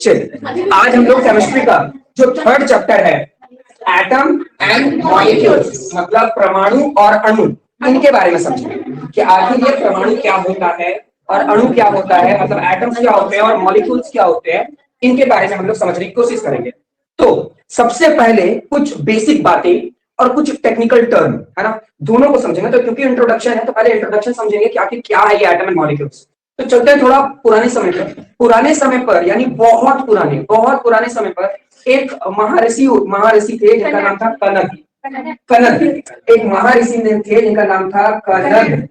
चलिए आज हम लोग केमिस्ट्री का जो थर्ड चैप्टर है एटम एंड मॉलिक्यूल्स मतलब परमाणु और अणु इनके बारे में समझेंगे कि आखिर ये परमाणु क्या होता है और अणु क्या होता है, मतलब एटम्स क्या होते हैं और मॉलिक्यूल्स क्या होते हैं, इनके बारे में हम लोग समझने की कोशिश करेंगे। तो सबसे पहले कुछ बेसिक बातें और कुछ टेक्निकल टर्म है ना, दोनों को समझेंगे। तो क्योंकि इंट्रोडक्शन है तो पहले इंट्रोडक्शन समझेंगे कि आखिर क्या है ये एटम एंड मॉलिक्यूल्स। तो चलते हैं थोड़ा पुराने समय पर यानी बहुत पुराने समय पर एक महाऋषि थे जिनका नाम था कनद। एक महाऋषि थे जिनका नाम था कनद,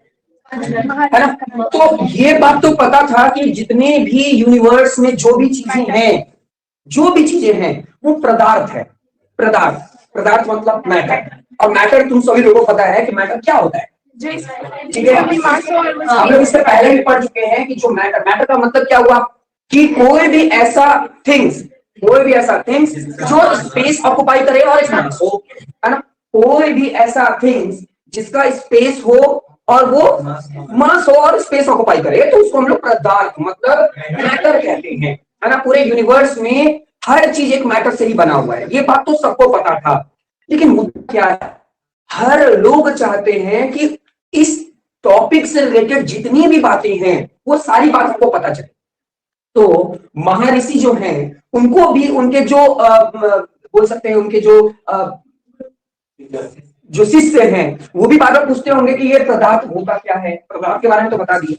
है ना। तो ये बात तो पता था कि जितने भी यूनिवर्स में जो भी चीजें हैं वो पदार्थ है। पदार्थ मतलब मैटर, और मैटर तुम सभी लोगों को पता है कि मैटर क्या होता है। ठीक है, हम लोग इससे पहले भी पढ़ चुके हैं कि जो मैटर का मतलब क्या हुआ कि कोई भी ऐसा थिंग्स जो स्पेस ऑक्युपाई करे और एक मास हो, है ना। कोई भी ऐसा थिंग्स जिसका स्पेस हो और वो मास हो और स्पेस ऑक्युपाई करे तो उसको हम लोग पदार्थ मतलब मैटर कहते हैं, है ना। पूरे यूनिवर्स में हर चीज एक मैटर से ही बना हुआ है, ये बात तो सबको पता था। लेकिन मुद्दा क्या है, हर लोग चाहते हैं कि इस टॉपिक से रिलेटेड जितनी भी बातें हैं वो सारी बात हमको पता चले। तो महर्षि जो हैं उनको भी उनके जो बोल सकते हैं उनके जो शिष्य हैं वो भी बार बार पूछते होंगे कि ये पदार्थ होता क्या है, पदार्थ के बारे में तो बता दिए।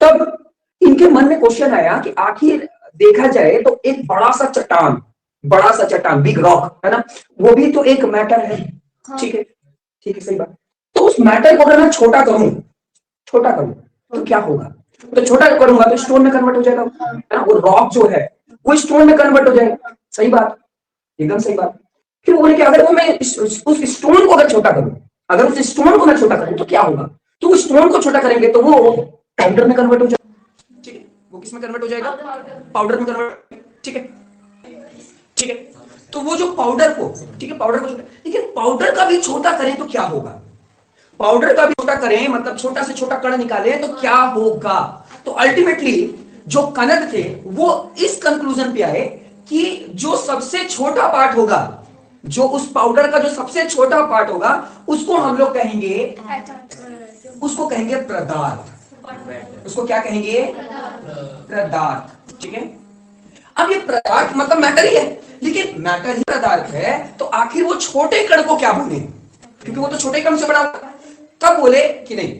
तब इनके मन में क्वेश्चन आया कि आखिर देखा जाए तो एक बड़ा सा चट्टान बिग रॉक, है ना, वो भी तो एक मैटर है। ठीक है सही बात। तो उस मैटर को अगर मैं छोटा करूं तो क्या होगा, तो छोटा करूंगा तो स्टोन में कन्वर्ट हो जाएगा, है ना। वो रॉक जो है वो स्टोन में कन्वर्ट हो जाएगा। सही बात, एकदम सही बात। फिर बोले कि अगर वो मैं उस स्टोन को अगर छोटा करूं तो क्या होगा, तो उस स्टोन को छोटा करेंगे तो वो पाउडर में कन्वर्ट हो जाएगा। ठीक है, वो किस में कन्वर्ट हो जाएगा, पाउडर में कन्वर्ट। ठीक है, तो वो जो पाउडर को लेकिन पाउडर का भी छोटा करें तो क्या होगा, पाउडर का भी छोटा करें मतलब छोटा से छोटा कण निकालें तो क्या होगा। तो अल्टीमेटली जो कनद थे वो इस कंक्लूजन पे आए कि जो सबसे छोटा पार्ट होगा, जो उस पाउडर का जो सबसे छोटा पार्ट होगा उसको हम लोग कहेंगे पदार्थ। उसको क्या कहेंगे, पदार्थ। ठीक है, अब ये पदार्थ मतलब मैटर ही है, लेकिन मैटर ही पदार्थ है तो आखिर वो छोटे कण को क्या बोले, क्योंकि वो तो छोटे कण से बड़ा होगा। तब बोले कि नहीं,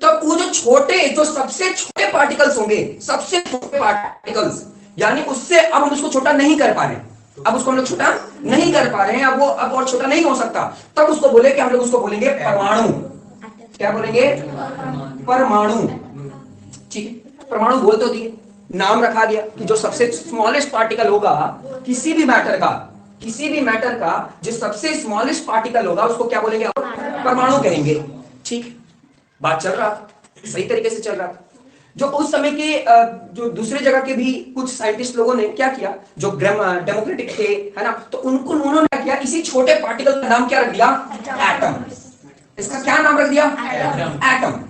तब वो जो सबसे छोटे पार्टिकल्स होंगे, सबसे छोटे पार्टिकल्स यानी उससे अब हम उसको छोटा नहीं कर पा रहे हैं, अब उसको हम लोग छोटा नहीं कर पा रहे हैं, अब वो अब और छोटा नहीं हो सकता। तब उसको बोले कि हम लोग उसको बोलेंगे परमाणु। क्या बोलेंगे, परमाणु। ठीक है, परमाणु बोल तो दिए, नाम रखा गया कि जो सबसे स्मॉलेस्ट पार्टिकल होगा किसी भी मैटर का जो सबसे स्मॉलेस्ट पार्टिकल होगा उसको क्या बोलेंगे, परमाणु कहेंगे। ठीक, बात चल रहा था, सही तरीके से चल रहा था। जो उस समय के जो दूसरे जगह के भी कुछ साइंटिस्ट लोगों ने क्या किया, जो डेमोक्रेटिक थे, है ना, तो उन्होंने क्या किया, इसी छोटे पार्टिकल का नाम क्या रख दिया, एटम। इसका क्या नाम रख दिया, एटम।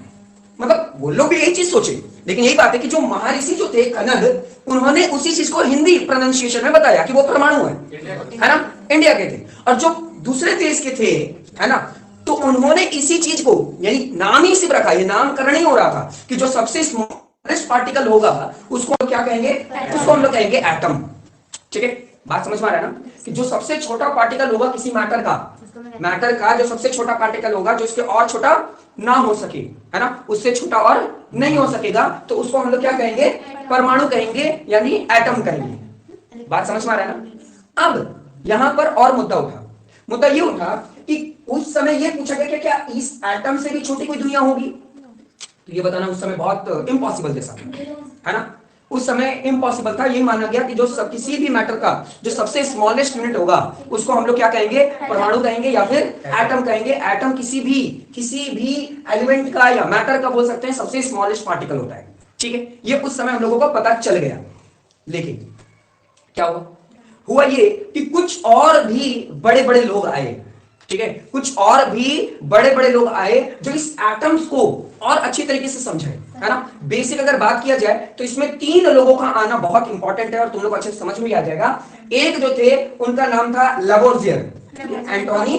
मतलब वो लोग भी यही चीज सोचे, लेकिन यही बात है कि जो महर्षि जो थे कनद, उन्होंने उसी चीज को हिंदी प्रोनाउंसिएशन में बताया कि वो परमाणु है ना, इंडिया के थे। और जो दूसरे देश के थे, है ना, तो उन्होंने इसी चीज को यानी नाम ही सिर्फ रखा, ये नामकरण ही हो रहा था कि जो सबसे स्मॉलेस्ट पार्टिकल होगा उसको क्या कहेंगे, उसको हम लोग कहेंगे एटम। ठीक है, बात समझ में आ रहा है ना, कि जो सबसे छोटा पार्टिकल होगा किसी मैटर का जो सबसे छोटा पार्टिकल होगा जो उसके और छोटा ना हो सके, है ना, उससे छोटा और नहीं हो सकेगा, तो उसको हम लोग क्या कहेंगे, परमाणु कहेंगे यानी एटम कहेंगे। बात समझ में आ रहा है ना। अब यहां पर और मुद्दा ये उठा कि उस समय ये पूछा गया क्या इस एटम से भी छोटी कोई दुनिया होगी, तो ये बताना उस समय बहुत इम्पॉसिबल जैसा है ना। उस समय इम्पॉसिबल था, ये माना गया कि जो किसी भी मैटर का जो सबसे स्मॉलेस्ट यूनिट होगा उसको हम लोग क्या कहेंगे, परमाणु कहेंगे या फिर एटम कहेंगे। एटम किसी भी एलिमेंट का या मैटर का बोल सकते हैं सबसे स्मॉलेस्ट पार्टिकल होता है। ठीक है, ये उस समय हम लोगों को पता चल गया। लेकिन क्या हुआ ये कि कुछ और भी बड़े बड़े लोग आए। ठीक है, कुछ और भी बड़े बड़े लोग आए जो इस एटम्स को और अच्छी तरीके से समझे, है ना। बेसिक अगर बात किया जाए तो इसमें 3 लोगों का आना बहुत इंपॉर्टेंट है और तुम लोग अच्छे से समझ में आ जाएगा। एक जो थे उनका नाम था लैवोइजियर, एंटोनी,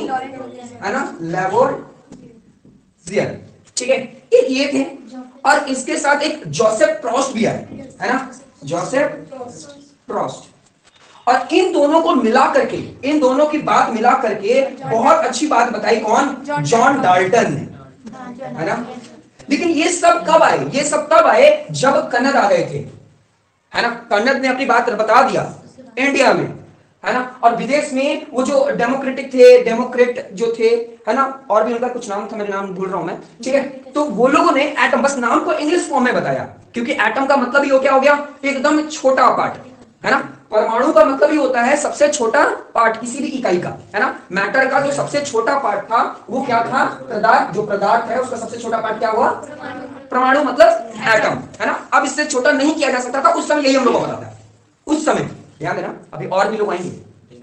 है ना, लैवोइजियर, ठीक है। एक ये थे और इसके साथ एक जोसेफ प्रॉस्ट भी है ना, जोसेफ प्रॉस्ट। और इन दोनों को मिला करके, इन दोनों की बात मिला करके बहुत अच्छी बात बताई कौन? जॉन डाल्टन ने, है ना। लेकिन ये सब कब आए? ये सब तब आए जब कन्नड़ आ गए थे, है ना। कन्नड़ ने अपनी बात बता दिया इंडिया में, है ना। और विदेश में वो जो डेमोक्रेटिक थे, डेमोक्रेट जो थे, है ना, और भी उनका कुछ नाम था, मेरे नाम भूल रहा हूं मैं, ठीक है। तो वो लोगों ने एटम, बस नाम को इंग्लिश फॉर्म में बताया, क्योंकि एटम का मतलब ही क्या हो गया? एकदम छोटा पार्ट, है ना। परमाणु का मतलब ही होता है सबसे छोटा पार्ट किसी भी इकाई का, है ना। मैटर का जो सबसे छोटा पार्ट था वो क्या था? पदार्थ। जो पदार्थ है उसका सबसे छोटा पार्ट क्या हुआ? परमाणु, मतलब एटम, है ना। अब इससे छोटा नहीं किया जा सकता था उस समय, यही हम लोग को बताता है उस समय। ध्यान देना, अभी और भी लोग आएंगे,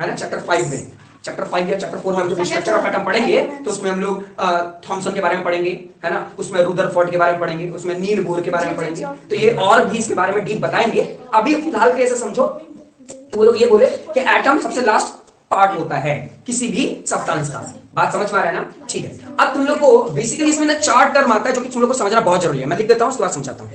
है ना, चैप्टर 5 में। चैप्टर 5 या चैप्टर 4 में हम जो स्ट्रक्चर ऑफ एटम पढ़ेंगे तो उसमें हम लोग थॉमसन के बारे में पढ़ेंगे, है ना, उसमें रुदरफोर्ड के बारे में पढ़ेंगे, उसमें नील बोर के बारे में पढ़ेंगे। तो ये और भी इसके बारे में डीप बताएंगे। अभी फिलहाल कैसे समझो, वो लोग ये बोले कि एटम सबसे लास्ट पार्ट होता है किसी भी सब्सटेंस का। बात समझ में आ रहा है ना? ठीक है। अब तुम लोग को बेसिकली इसमें ना 4 टर्म आता है जो कि तुम लोग को समझना बहुत जरूरी है। मैं लिख देता हूं, उसके बाद समझाता हूं।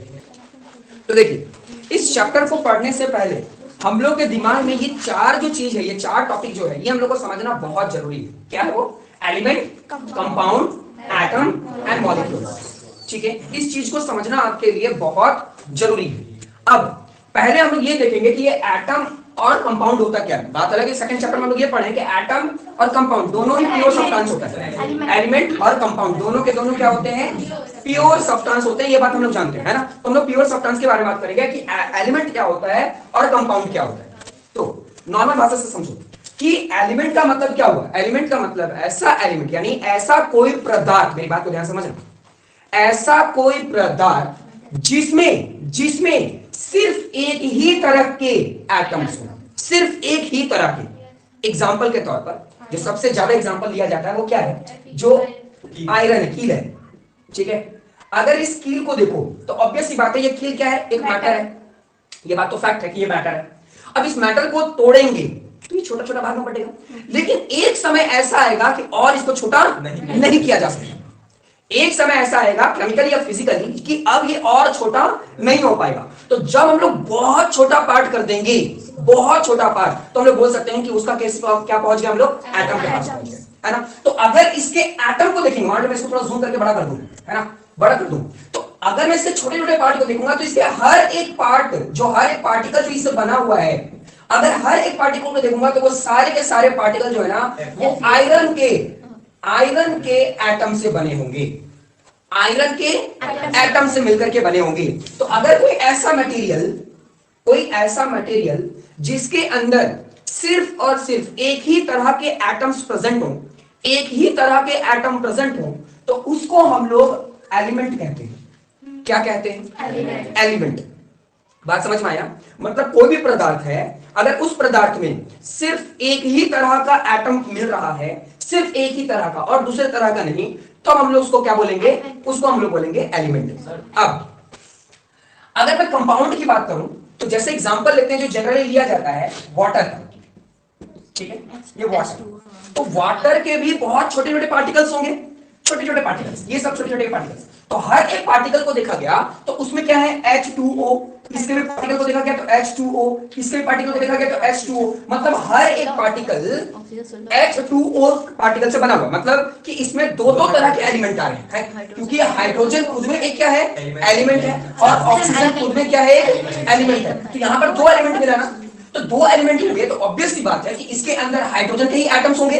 तो देखिए, इस चैप्टर को पढ़ने से पहले हम लोग के दिमाग में ये 4 जो चीज है, ये 4 टॉपिक जो है, ये हम लोग को समझना बहुत जरूरी है। क्या है वो? Element, compound, atom and molecule. ठीक है, इस चीज को समझना आपके लिए बहुत जरूरी है। अब पहले हम लोग ये देखेंगे कि ये एटम और कंपाउंड होता क्या है। बात अलग है, सेकंड चैप्टर में हम लोग ये पढ़ेंगे कि एटम और कंपाउंड दोनों ही प्योर सब्सटेंस होता है। एलिमेंट और कंपाउंड दोनों के दोनों क्या होते हैं? प्योर सब्सटेंस होते हैं। ये बात हम लोग जानते हैं, है ना। तो हम लोग प्योर सब्सटेंस के बारे में बात करेंगे कि एलिमेंट क्या होता है और कंपाउंड क्या होता है। तो नॉर्मल भाषा से समझो कि एलिमेंट का मतलब क्या हुआ। एलिमेंट का मतलब ऐसा एलिमेंट, यानी ऐसा कोई पदार्थ, मेरी बात को ध्यान से समझना, ऐसा कोई पदार्थ जिसमें सिर्फ एक ही तरह के एटम्स हो, सिर्फ एक ही तरह के। एग्जाम्पल के तौर पर जो सबसे ज्यादा एग्जाम्पल लिया जाता है वो क्या है? जो आयरन है, कील है, ठीक है। अगर इस कील को देखो तो ऑब्वियस सी बात है, ये कील क्या है? एक मैटर है। ये बात तो फैक्ट है कि ये मैटर है। अब इस मैटर को तोड़ेंगे तो ये छोटा छोटा भाग में बटेगा, लेकिन एक समय ऐसा आएगा कि और इसको छोटा नहीं किया जा सकता। एक समय ऐसा आएगा केमिकली या फिजिकली कि अब ये और छोटा नहीं हो पाएगा। तो जब हम लोग बहुत छोटा पार्ट कर देंगे, बहुत छोटा पार्ट, तो हम लोग बोल सकते हैं कि उसका केस क्या पहुंच गया? हम लोग एटम के पास पहुंच गए, है ना। तो अगर इसके एटम को देखेंगे, मान लो मैं इसको थोड़ा जूम करके बड़ा कर दूं, है ना, बड़ा कर दूं, तो अगर मैं इसके छोटे छोटे पार्ट को देखूंगा तो इसके हर एक पार्ट, जो हर एक पार्टिकल जो इससे बना हुआ है, अगर हर एक पार्टिकल को देखूंगा तो वो सारे के सारे पार्टिकल जो है ना, वो आयरन के एटम से बने होंगे, आयरन के एटम से मिलकर के बने होंगे। तो अगर कोई ऐसा मटेरियल जिसके अंदर सिर्फ और सिर्फ एक ही तरह के एटम्स प्रेजेंट हो, एक ही तरह के एटम प्रेजेंट हो, तो उसको हम लोग एलिमेंट कहते हैं। क्या कहते हैं? एलिमेंट। बात समझ में आया? मतलब कोई भी पदार्थ है, अगर उस पदार्थ में सिर्फ एक ही तरह का एटम मिल रहा है, सिर्फ एक ही तरह का और दूसरे तरह का नहीं, तो हम लोग उसको क्या बोलेंगे? उसको हम लोग बोलेंगे एलिमेंट। अब अगर मैं कंपाउंड की बात करूं तो जैसे एग्जांपल लेते हैं जो जनरली लिया जाता है वाटर का, ठीक है, ये वाटर। तो वाटर के भी बहुत छोटे छोटे पार्टिकल्स होंगे, छोटे छोटे पार्टिकल्स, ये सब छोटे छोटे पार्टिकल्स। तो हर एक पार्टिकल को देखा गया तो उसमें क्या है? H2O। इसके भी पार्टिकल को देखा गया तो H2O, इसके भी पार्टिकल को देखा गया तो H2O। मतलब हर एक पार्टिकल H2O पार्टिकल से बना हुआ, मतलब कि इसमें दो तरह के एलिमेंट आ रहे हैं, क्योंकि हाइड्रोजन खुद में एक क्या है? एलिमेंट है, और ऑक्सीजन खुद में क्या है? एलिमेंट है। तो यहाँ पर 2 एलिमेंट मिला ना, तो 2 एलिमेंट होंगे तो ऑब्वियस सी बात है कि इसके अंदर हाइड्रोजन के ही एटम्स होंगे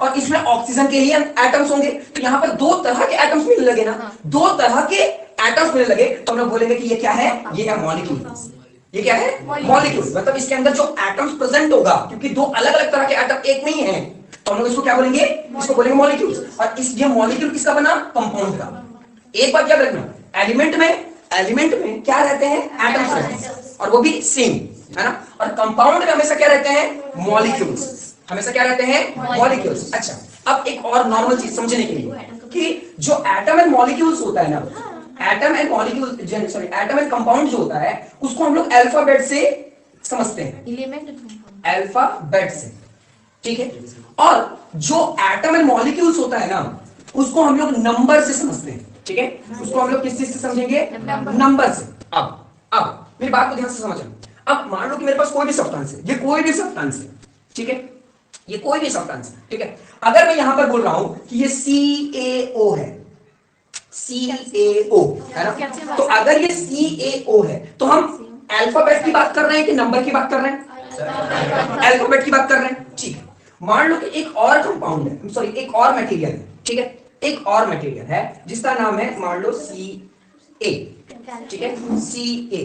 और इसमें ऑक्सीजन के ही एटम्स होंगे। तो यहाँ पर 2 तरह के एटम्स मिलने लगे ना, 2 तरह के एटम्स मिलने लगे, तो हम लोग बोलेंगे कि ये क्या है? ये है मॉलिक्यूल। ये क्या है? मॉलिक्यूल। मतलब इसके अंदर जो एटम्स प्रेजेंट होगा, क्योंकि 2 अलग अलग तरह के एटम एक नहीं है, तो हम लोग इसको क्या बोलेंगे? इसको बोलेंगे मॉलिक्यूल। और इस ये मॉलिक्यूल किसका बना? कंपाउंड का। एक बात याद रखना, एलिमेंट में क्या रहते हैं? एटम्स रहते हैं, और वो भी सेम, है ना। और कंपाउंड में हमेशा क्या रहते हैं? मॉलिक्यूल्स। हमेशा क्या रहते हैं? मॉलिक्यूल्स। अच्छा, अब एक और नॉर्मल चीज समझने के लिए कि जो एटम एंड मॉलिक्यूल्स होता है ना, atom and molecule sorry atom and compound जो होता है उसको हम लोग अल्फाबेट से समझते हैं, अल्फाबेट से, ठीक है। और जो एटम एंड मॉलिक्यूल्स होता है ना उसको हम लोग नंबर से समझते हैं, ठीक है। उसको हम लोग किस चीज से समझेंगे? नंबर से। अब मेरी बात को ध्यान से समझना। अब मान लो कि मेरे पास कोई भी सब्सटेंस है, ये कोई भी सब्सटेंस है, ठीक है, ये कोई भी सब्सटेंस है, ठीक है। अगर मैं यहां पर बोल रहा हूं कि ये CaO है, CaO है ना, तो अगर ये CaO है तो हम अल्फाबेट की बात कर रहे हैं कि नंबर की बात कर रहे हैं? अल्फाबेट की बात कर रहे हैं, ठीक है। मान लो कि एक और कंपाउंड है, सॉरी एक और मटेरियल है, ठीक है, एक और मटेरियल है जिसका नाम है मान लो Ca, ठीक है, Ca।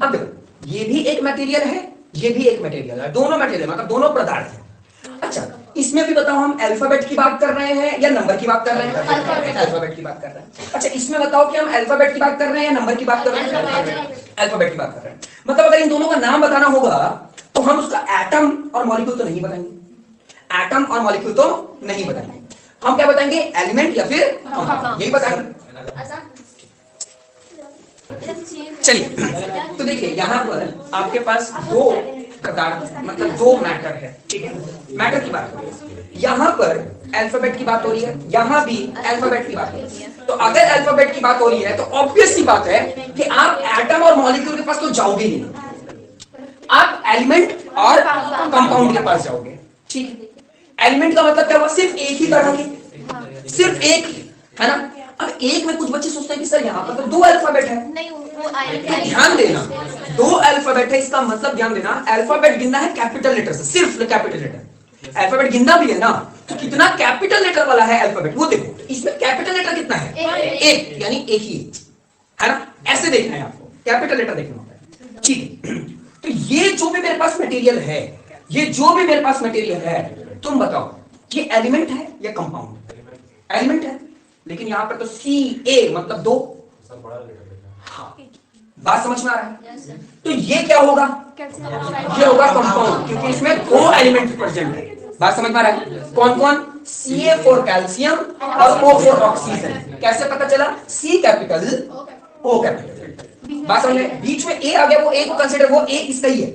अब देखो ये भी एक मटेरियल है, ये भी एक मटेरियल है, दोनों मटेरियल मतलब दोनों पदार्थ है। अच्छा इसमें भी बताओ हम अल्फाबेट की बात कर रहे हैं या नंबर की बात कर रहे हैं? अल्फाबेट की बात कर रहे हैं। अच्छा इसमें बताओ कि हम अल्फाबेट की बात कर रहे हैं या नंबर की बात कर रहे हैं? अल्फाबेट की बात कर रहे हैं। मतलब अगर इन दोनों का नाम बताना होगा तो हम उसका एटम और मॉलिक्यूल तो नहीं बताएंगे, एटम और मॉलिक्यूल तो नहीं बताएंगे, हम क्या बताएंगे? एलिमेंट या फिर यही बताएंगे। चलिए तो देखिए यहां पर आपके पास दो पदार्थ मतलब दो मैटर है, ठीक है, मैटर की बात हो रही है, यहां पर अल्फाबेट की बात हो रही है, यहां भी अल्फाबेट की बात हो रही है। तो अगर अल्फाबेट की बात हो रही है तो ऑब्वियस सी बात है कि आप एटम और मॉलिक्यूल के पास तो जाओगे ही नहीं, आप एलिमेंट और कंपाउंड के पास जाओगे, ठीक है। एलिमेंट का मतलब क्या हुआ? सिर्फ एक ही तरह की, सिर्फ एक, है ना। अब एक में कुछ बच्चे सोचते हैं कि सर यहाँ पर तो दो अल्फाबेट है, तो ध्यान देना दो अल्फाबेट है, इसका मतलब ध्यान देना अल्फाबेट गिनना है कैपिटल लेटर से, सिर्फ कैपिटल लेटर। अल्फाबेट गिनना भी है ना तो कितना कैपिटल लेटर वाला है अल्फाबेट वो देखो, इसमें कैपिटल लेटर कितना है? एक, यानी एक ही है ना, ऐसे देखना है आपको, कैपिटल लेटर देखना होता है, ठीक है। तो ये जो भी मेरे पास मटेरियल है, ये जो भी मेरे पास मटेरियल है, तुम बताओ ये एलिमेंट है या कंपाउंड? एलिमेंट है, लेकिन यहां पर तो Ca मतलब दो, हाँ, बात समझ में आ रहा है? तो ये क्या होगा? ये होगा कंपाउंड, क्योंकि इसमें दो एलिमेंट प्रेजेंट है। बात समझ में आ रहा है? कौन कौन? Ca फॉर कैल्शियम और O फॉर ऑक्सीजन। कैसे पता चला? C capital O capital. बात समझ में? बीच में A आ गया, वो A को कंसीडर, वो A इसका ही है।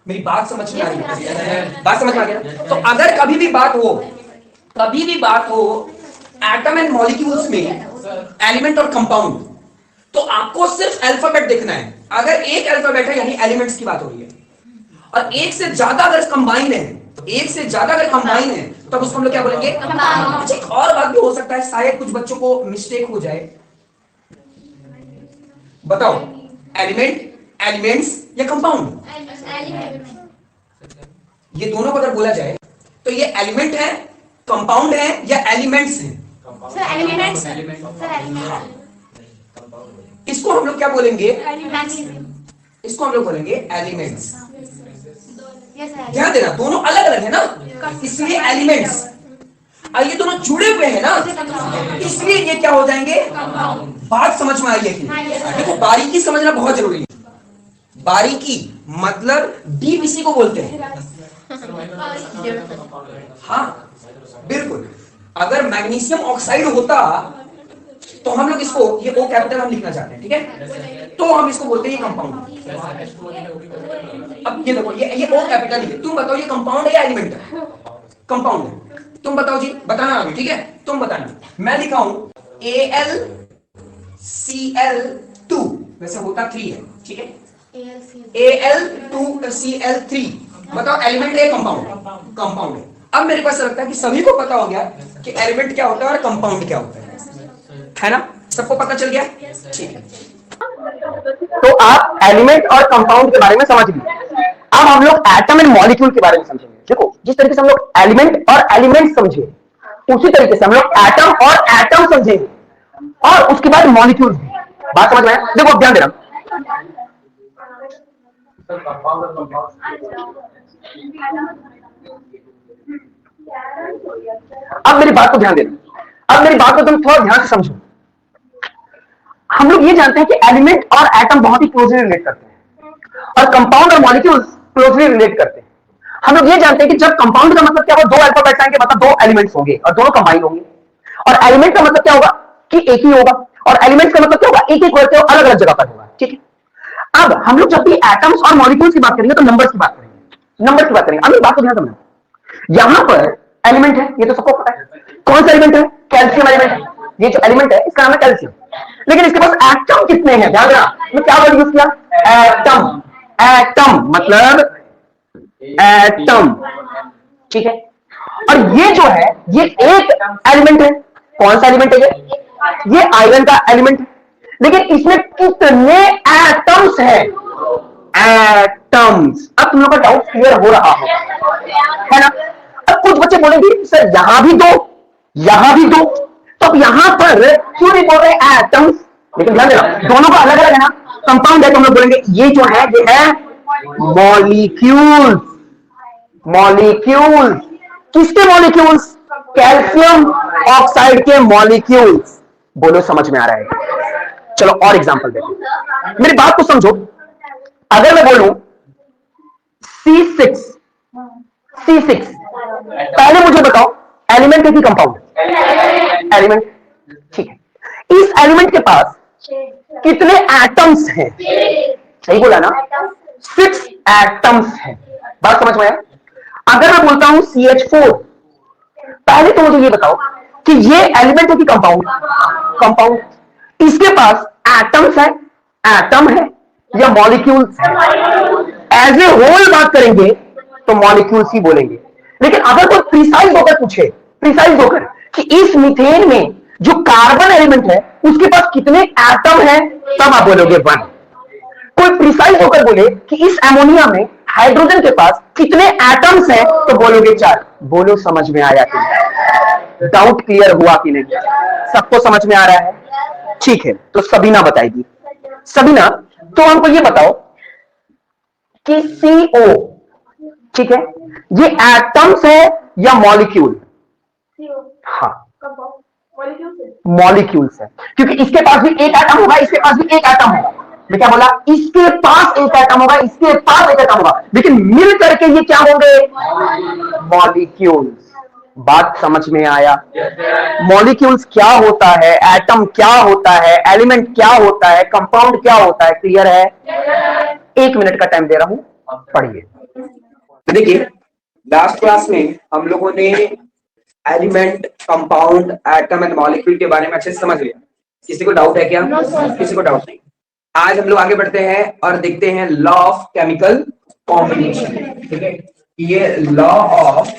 मेरी बात समझ में आ रही है? बात समझ में आ गया? तो अगर कभी भी बात हो एटम एंड मॉलिक्यूल्स में एलिमेंट और कंपाउंड, तो आपको सिर्फ अल्फाबेट देखना है। अगर एक अल्फाबेट है यानी एलिमेंट्स की बात हो रही है, और एक से ज्यादा अगर कंबाइन है, एक से ज्यादा अगर कंबाइन है तब उसको हम लोग क्या बोलेंगे? अच्छा एक और बात भी हो सकता है, शायद कुछ बच्चों को मिस्टेक हो जाए, बताओ एलिमेंट, एलिमेंट्स या कंपाउंड? ये दोनों को अगर बोला जाए तो ये एलिमेंट है, कंपाउंड है या एलिमेंट्स है? Sir elements. इसको हम लोग क्या बोलेंगे? इसको हम लोग बोलेंगे एलिमेंट्स। ध्यान देना दोनों अलग अलग है ना, इसलिए एलिमेंट्स, और ये दोनों जुड़े हुए हैं ना, इसलिए ये क्या हो जाएंगे? बात समझ में आई है कि? देखो बारीकी समझना बहुत जरूरी है। बारीकी मतलब डीप इसी को बोलते हैं। हाँ बिल्कुल, अगर मैग्नीशियम ऑक्साइड होता तो हम लोग इसको, ये O कैपिटल हम लिखना चाहते हैं, ठीक है, तो हम इसको बोलते हैं ये कंपाउंड। अब ये देखो ये O कैपिटल है, तुम बताओ ये कंपाउंड है या एलिमेंट है? कंपाउंड है, तुम बताओ जी, बताना अभी, ठीक है, तुम बताना। मैं लिखा हूं AlCl2, वैसे होता 3 है, ठीक है, Al2Cl3, बताओ एलिमेंट है कंपाउंड? कंपाउंड है। अब मेरे को ऐसा लगता है कि सभी को पता हो गया कि एलिमेंट क्या होता है और कंपाउंड क्या होता है ना? सबको पता चल गया, ठीक है। तो आप एलिमेंट और कंपाउंड के बारे में समझ लिए। अब हम लोग एटम एंड मॉलिक्यूल के बारे में समझेंगे। देखो जिस तरीके से हम लोग एलिमेंट और एलिमेंट समझे, उसी तरीके से हम लोग एटम और एटम समझेंगे, और उसके बाद मॉलिक्यूल। बात समझ में आया? देखो ध्यान देना, अब मेरी बात को ध्यान देना, अब मेरी बात को तुम थोड़ा ध्यान से समझो। हम लोग ये जानते हैं कि एलिमेंट और एटम बहुत ही क्लोजली रिलेट करते हैं, और कंपाउंड और मॉलिक्यूल्स क्लोजली रिलेट करते हैं। हम लोग ये जानते हैं कि जब कंपाउंड का मतलब क्या होगा, दो अल्फाबेट्स आएंगे मतलब दो एलिमेंट्स होंगे और दोनों कंबाइन होंगे। और एलिमेंट का मतलब क्या होगा कि एक ही होगा, और एलिमेंट्स का मतलब क्या होगा, एक एक वर्ड से अलग अलग जगह पर होगा। ठीक है, अब हम लोग जब भी एटम्स और मॉलिक्यूल्स की बात करेंगे तो नंबर्स की बात करेंगे, नंबर्स की बात करेंगे। अब एक बात को ध्यान समझना, यहां पर एलिमेंट है, ये तो सबको पता है। कौन सा एलिमेंट है? कैल्शियम एलिमेंट है। ये जो एलिमेंट है इसका नाम है कैल्शियम। लेकिन इसके पास एटम कितने हैं? ध्यान देना, मैं क्या वर्ड यूज किया? एटम। एटम मतलब एटम, ठीक है। और ये जो है ये एक एलिमेंट है। कौन सा एलिमेंट है ये आयरन का एलिमेंट है। लेकिन इसमें कितने एटम्स हैं? एटम्स। अब तुम लोग का डाउट क्लियर हो रहा है ना? अब कुछ बच्चे बोलेंगे सर यहां भी दो, यहां भी दो, तो अब यहां पर क्यों नहीं बोल रहे एटम्स? लेकिन ध्यान देना दोनों का अलग अलग है ना, कंपाउंड है तो हम लोग बोलेंगे ये जो है ये है मॉलिक्यूल्स। मॉलिक्यूल्स किसके मॉलिक्यूल्स? कैल्शियम ऑक्साइड के मॉलिक्यूल्स। बोलो समझ में आ रहा है? चलो और एग्जांपल देखो, मेरी बात को समझो। अगर मैं बोलूं C6, C6, पहले मुझे बताओ एलिमेंट है कि कंपाउंड? एलिमेंट, ठीक है। इस एलिमेंट के पास कितने एटम्स हैं? सही बोला ना, 6 एटम्स हैं। बात समझ में आया? अगर मैं बोलता हूं CH4, पहले तो मुझे ये बताओ कि ये एलिमेंट है कि कंपाउंड? कंपाउंड। इसके पास एटम्स है, एटम है या मॉलिक्यूल्स है? एज ए होल बात करेंगे तो मॉलिक्यूल्स ही बोलेंगे। लेकिन अगर कोई प्रिसाइज होकर पूछे, प्रिसाइज होकर कि इस मीथेन में जो कार्बन एलिमेंट है उसके पास कितने एटम है, तब आप बोलोगे 1। कोई प्रिसाइज होकर बोले कि इस एमोनिया में हाइड्रोजन के पास कितने एटम्स हैं, तो बोलोगे 4। बोलो समझ में आया कि नहीं? डाउट क्लियर हुआ कि नहीं? सबको समझ में आ रहा है? ठीक है, तो सबीना बताएगी। सबीना, तो हमको ये बताओ कि CO, ठीक है, ये एटम्स है या मॉलिक्यूल? हाँ, मॉलिक्यूल्स है, क्योंकि इसके पास भी एक एटम होगा, इसके पास भी एक एटम होगा। मैं क्या बोला? इसके पास एक एटम होगा, इसके पास एक एटम होगा, लेकिन मिल करके ये क्या होंगे? मॉलिक्यूल्स। बात समझ में आया? मॉलिक्यूल्स क्या होता है, एटम क्या होता है, एलिमेंट क्या होता है, कंपाउंड क्या होता है, क्लियर है? 1 मिनट का टाइम दे रहा हूं, पढ़िए। देखिए लास्ट क्लास में हम लोगों ने element, compound, atom and molecule के बारे में अच्छे से समझ लिया। किसी को डाउट है क्या? किसी को डाउट नहीं? आज हम लोग आगे बढ़ते हैं और देखते हैं लॉ ऑफ केमिकल कॉम्बिनेशन। ठीक है, ये law of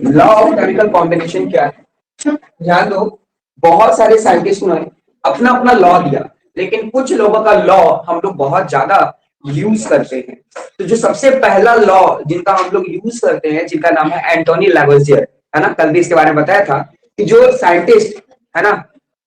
law of chemical combination क्या है? ध्यान दो, बहुत सारे साइंटिस्ट ने अपना अपना लॉ दिया, लेकिन कुछ लोगों का लॉ हम लोग बहुत ज्यादा यूज करते हैं। तो जो सबसे पहला लॉ जिनका हम लोग यूज करते हैं, जिनका नाम है एंटोनी लैवोसियर, है ना, कल भी इसके बारे में बताया था कि जो साइंटिस्ट है ना,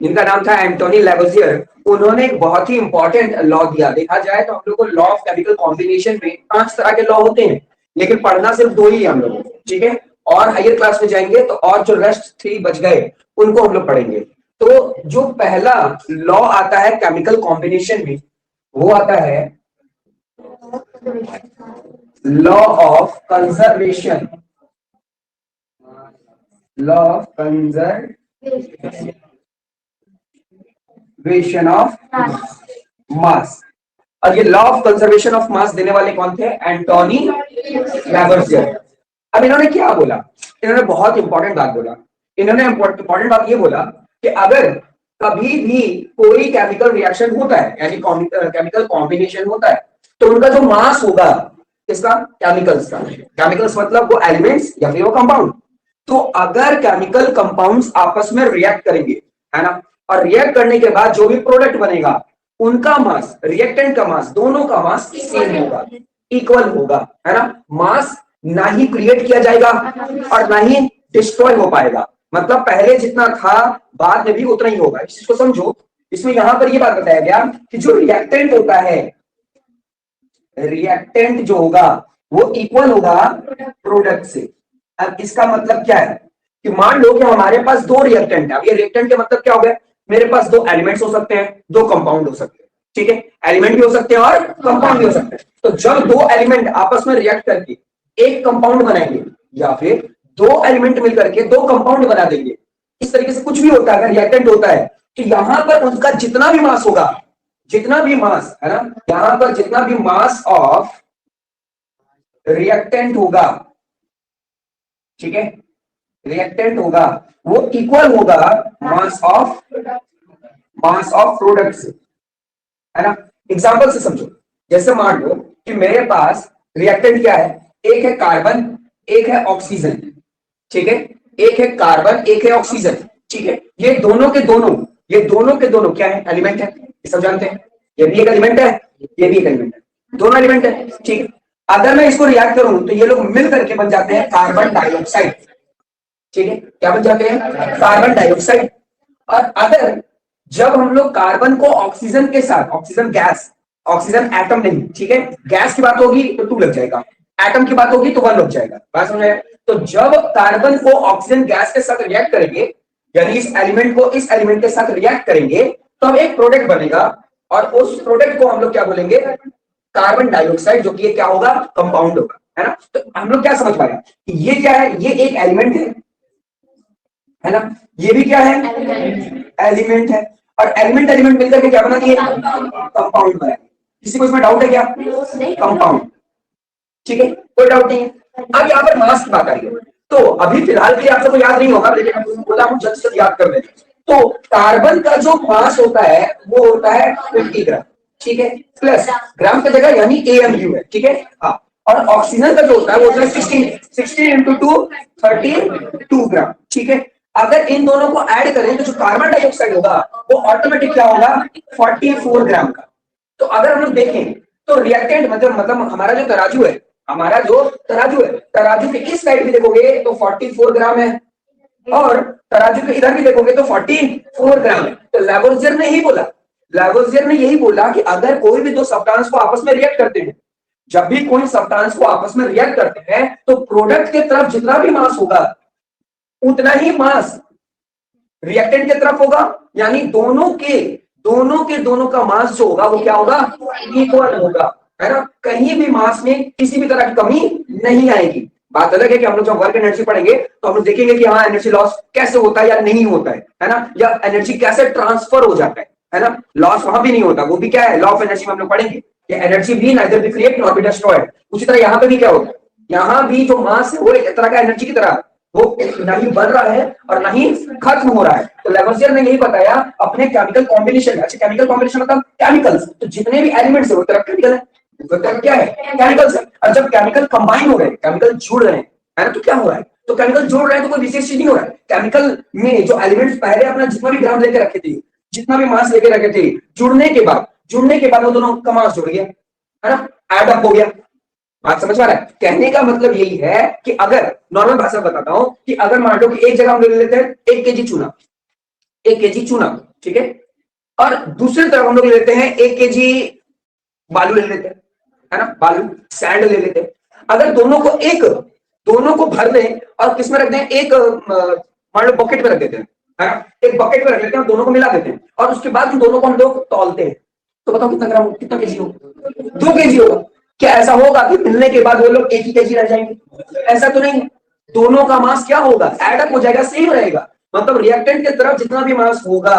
जिनका नाम था एंटोनी लैवोसियर, उन्होंने एक बहुत ही इंपॉर्टेंट लॉ दिया। देखा जाए तो हम लोग को लॉ ऑफ केमिकल कॉम्बिनेशन में 5 तरह के लॉ होते हैं, लेकिन पढ़ना सिर्फ 2 ही है हम लोग। ठीक है, और हायर क्लास में जाएंगे तो और जो रेस्ट 3 बच गए उनको हम लोग पढ़ेंगे। तो जो पहला लॉ आता है केमिकल कॉम्बिनेशन में, वो आता है law of conservation. Law of conservation of mass. और ये law of conservation of mass देने वाले कौन थे? एंटोनी लैवोसियर। अब इन्होंने क्या बोला? इन्होंने बहुत इंपॉर्टेंट बात बोला। इन्होंने इंपॉर्टेंट बात ये बोला कि अगर कभी भी कोई केमिकल रिएक्शन होता है, यानी केमिकल कॉम्बिनेशन होता है, तो उनका जो मास होगा, किसका? केमिकल्स का। केमिकल्स मतलब वो एलिमेंट्स या फिर वो कंपाउंड। तो अगर केमिकल कंपाउंड्स आपस में रिएक्ट करेंगे, है ना, और रिएक्ट करने के बाद जो भी प्रोडक्ट बनेगा, उनका मास, रिएक्टेंट का मास, दोनों का मास सेम होगा, इक्वल होगा, है ना। मास ना ही क्रिएट किया जाएगा और ना ही डिस्ट्रॉय हो पाएगा। मतलब पहले जितना था बाद में भी उतना ही होगा। इस चीज को समझो। इसमें यहां पर ये बात बताया गया कि जो रिएक्टेंट होता है, रिएक्टेंट जो होगा वो इक्वल होगा प्रोडक्ट से। अब इसका मतलब क्या है? कि मान लो कि हमारे पास दो रिएक्टेंट है। अब ये रिएक्टेंट के मतलब क्या हो गया, मेरे पास दो एलिमेंट्स हो सकते हैं, दो कंपाउंड हो सकते हैं, ठीक है, एलिमेंट भी हो सकते हैं और कंपाउंड भी हो सकते हैं। तो जब दो एलिमेंट आपस में रिएक्ट करके एक कंपाउंड बनाएंगे या फिर दो एलिमेंट मिलकर के दो कंपाउंड बना देंगे, इस तरीके से कुछ भी होता है, अगर रिएक्टेंट होता है तो यहां पर उनका जितना भी मास होगा, जितना भी मास है ना, यहां पर जितना भी मास ऑफ रिएक्टेंट होगा, ठीक है, रिएक्टेंट होगा, वो इक्वल होगा मास ऑफ प्रोडक्ट से, है ना। एग्जांपल से समझो, जैसे मान लो कि मेरे पास रिएक्टेंट क्या है, एक है कार्बन, एक है ऑक्सीजन, ठीक है, एक है कार्बन, एक है ऑक्सीजन, ठीक है। ये दोनों के दोनों क्या है, एलिमेंट है, ये सब जानते हैं। ये भी एक एलिमेंट है, ये भी एक एलिमेंट है, दोनों एलिमेंट है, ठीक है। अगर मैं इसको रिएक्ट करूं तो ये लोग मिल करके बन जाते हैं कार्बन डाइऑक्साइड, ठीक है, क्या बन जाते हैं, कार्बन डाइऑक्साइड। और अगर जब हम लोग कार्बन को ऑक्सीजन के साथ, ऑक्सीजन गैस, ऑक्सीजन एटम नहीं, ठीक है, गैस की बात होगी तो 2 लग जाएगा, एटम की बात होगी तो 1 लग जाएगा, बात समझ में। तो जब कार्बन को ऑक्सीजन गैस के साथ रिएक्ट करेंगे, यानी इस एलिमेंट को इस एलिमेंट के साथ रिएक्ट करेंगे, तो अब एक प्रोडक्ट बनेगा और उस प्रोडक्ट को हम लोग क्या बोलेंगे, कार्बन डाइऑक्साइड, जो कि ये क्या होगा, कंपाउंड होगा, है ना। तो हम लोग क्या समझ पाए कि ये क्या है, ये एक एलिमेंट है ना, ये भी क्या है, एलिमेंट है, और एलिमेंट एलिमेंट मिलकर के क्या बना दिए, कंपाउंड बना। किसी को इसमें डाउट है क्या, कंपाउंड, ठीक है, कोई डाउट नहीं है। अब यहाँ पर मास की बात आ रही है, तो अभी फिलहाल के लिए आप सबको याद नहीं होगा, लेकिन बोला हम जल्द से याद कर दें। तो कार्बन का जो मास होता है वो होता है 50 ग्राम, ठीक है, प्लस ग्राम की जगह यानी AMU है, ठीक है, हाँ। और ऑक्सीजन का जो होता है वो होता है 16 into 2 32 ग्राम, ठीक है। अगर इन दोनों को ऐड करें तो जो कार्बन डाइऑक्साइड होगा वो ऑटोमेटिक क्या होगा, 44 ग्राम का। तो अगर हम लोग देखें तो रिएक्टेंट मतलब हमारा जो तराजू है, तराजू के इस साइड भी देखोगे तो 44 ग्राम है, और तराजू के इधर भी देखोगे तो 44 ग्राम है। तो लैवोसियर ने यही बोला कि अगर कोई भी दो सब्सटेंस को आपस में रिएक्ट करते हैं, जब भी कोई सब्सटेंस को आपस में रिएक्ट करते हैं तो प्रोडक्ट के तरफ जितना भी मास होगा उतना ही मास रिएक्टेंट की तरफ होगा, यानी दोनों का मास जो होगा वो क्या होगा, इक्वल होगा, है ना। कहीं भी मास में किसी भी तरह की कमी नहीं आएगी। बात अलग है कि हम लोग जब वर्क एनर्जी पढ़ेंगे तो हम लोग देखेंगे कि हाँ एनर्जी लॉस कैसे होता है या नहीं होता है ना, या एनर्जी कैसे ट्रांसफर हो जाता है ना। लॉस वहां भी नहीं होता, वो भी क्या है, लॉ ऑफ एनर्जी में हम लोग पढ़ेंगे, एनर्जी भी neither be create not be destroyed. उसी तरह यहाँ पे भी क्या होता है, यहाँ भी जो मास है वो एक तरह का एनर्जी की तरह, वो नहीं बढ़ रहा है और नहीं खत्म हो रहा है। तो लैवोसियर ने यही बताया अपने केमिकल कॉम्बिनेशन। अच्छा, केमिकल कॉम्बिनेशन मतलब केमिकल्स, तो जितने भी एलिमेंट्स है वो तरफ केमिकल है, क्या है, केमिकल्स है। और जब केमिकल कंबाइन हो रहे हैं, केमिकल जुड़ रहे हैं, है ना, तो क्या हो रहा है, तो केमिकल जुड़ रहे हैं तो कोई विशेष चीज नहीं हो रहा है। केमिकल में जो एलिमेंट्स पहले अपना जितना भी ग्राम लेके रखे थे, जितना भी मास लेके रखे थे, जुड़ने के बाद वो दोनों का मास जुड़ गया, है ना, एड अप हो गया। बात समझ में आ रहा है। कहने का मतलब यही है कि अगर नॉर्मल भाषा में बताता हूं कि अगर मान लो कि एक जगह हम ले लेते हैं 1 केजी चूना, ठीक है, और दूसरी तरफ हम लोग लेते हैं 1 केजी बालू ले लेते हैं, है ना, बालू सैंड ले लेते हैं। अगर दोनों को भर दें और किसमें रख दें, एक मान लो बकेट में रख देते हैं, है ना, एक बकेट में रख लेते हैं, दोनों को मिला देते हैं और उसके बाद उन दोनों को हम लोग तौलते हैं, तो बताओ कितना ग्राम, कितना केजी होगा, 2 केजी होगा। क्या ऐसा होगा कि मिलने के बाद वो लोग 1 ही केजी रह जाएंगे? ऐसा तो नहीं, दोनों का मास क्या होगा, एड अप हो जाएगा, सेम रहेगा। मतलब रिएक्टेंट की तरफ जितना भी मास होगा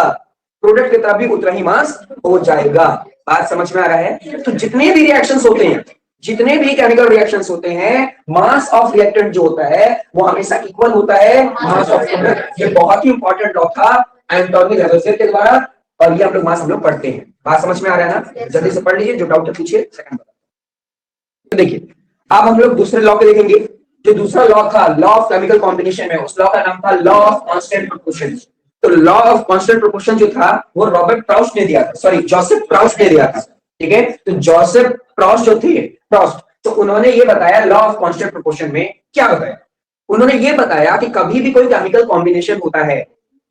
प्रोडक्ट की तरफ भी उतना ही मास हो जाएगा। बात समझ में आ रहा है। तो जितने भी रिएक्शंस होते हैं, जितने भी केमिकल रिएक्शंस होते हैं, मास ऑफ रिएक्टेंट जो होता है वो हमेशा इक्वल होता है मास ऑफ प्रोडक्ट। ये बहुत ही इंपॉर्टेंट लॉ था एंटोनी लैवोसियर के द्वारा, और ये हम लोग पढ़ते हैं। बात समझ में आ रहा है ना, जल्दी से पढ़ लीजिए, जो डाउट है पूछिए। सेकंड तो देखिए, अब हम लोग दूसरे लॉ को देखेंगे। जो दूसरा लॉ था लॉ ऑफ केमिकल कॉम्बिनेशन में, उस लॉ का नाम था लॉ ऑफ कांस्टेंट प्रोपोर्शन। तो लॉ ऑफ कांस्टेंट प्रोपोर्शन जो था वो जोसेफ प्राउस्ट ने दिया था, ठीक है। तो जोसेफ प्राउस्ट जो थे, तो उन्होंने ये बताया लॉ ऑफ कांस्टेंट प्रोपोर्शन में क्या बताया, उन्होंने ये बताया कि कभी भी कोई केमिकल कॉम्बिनेशन होता है,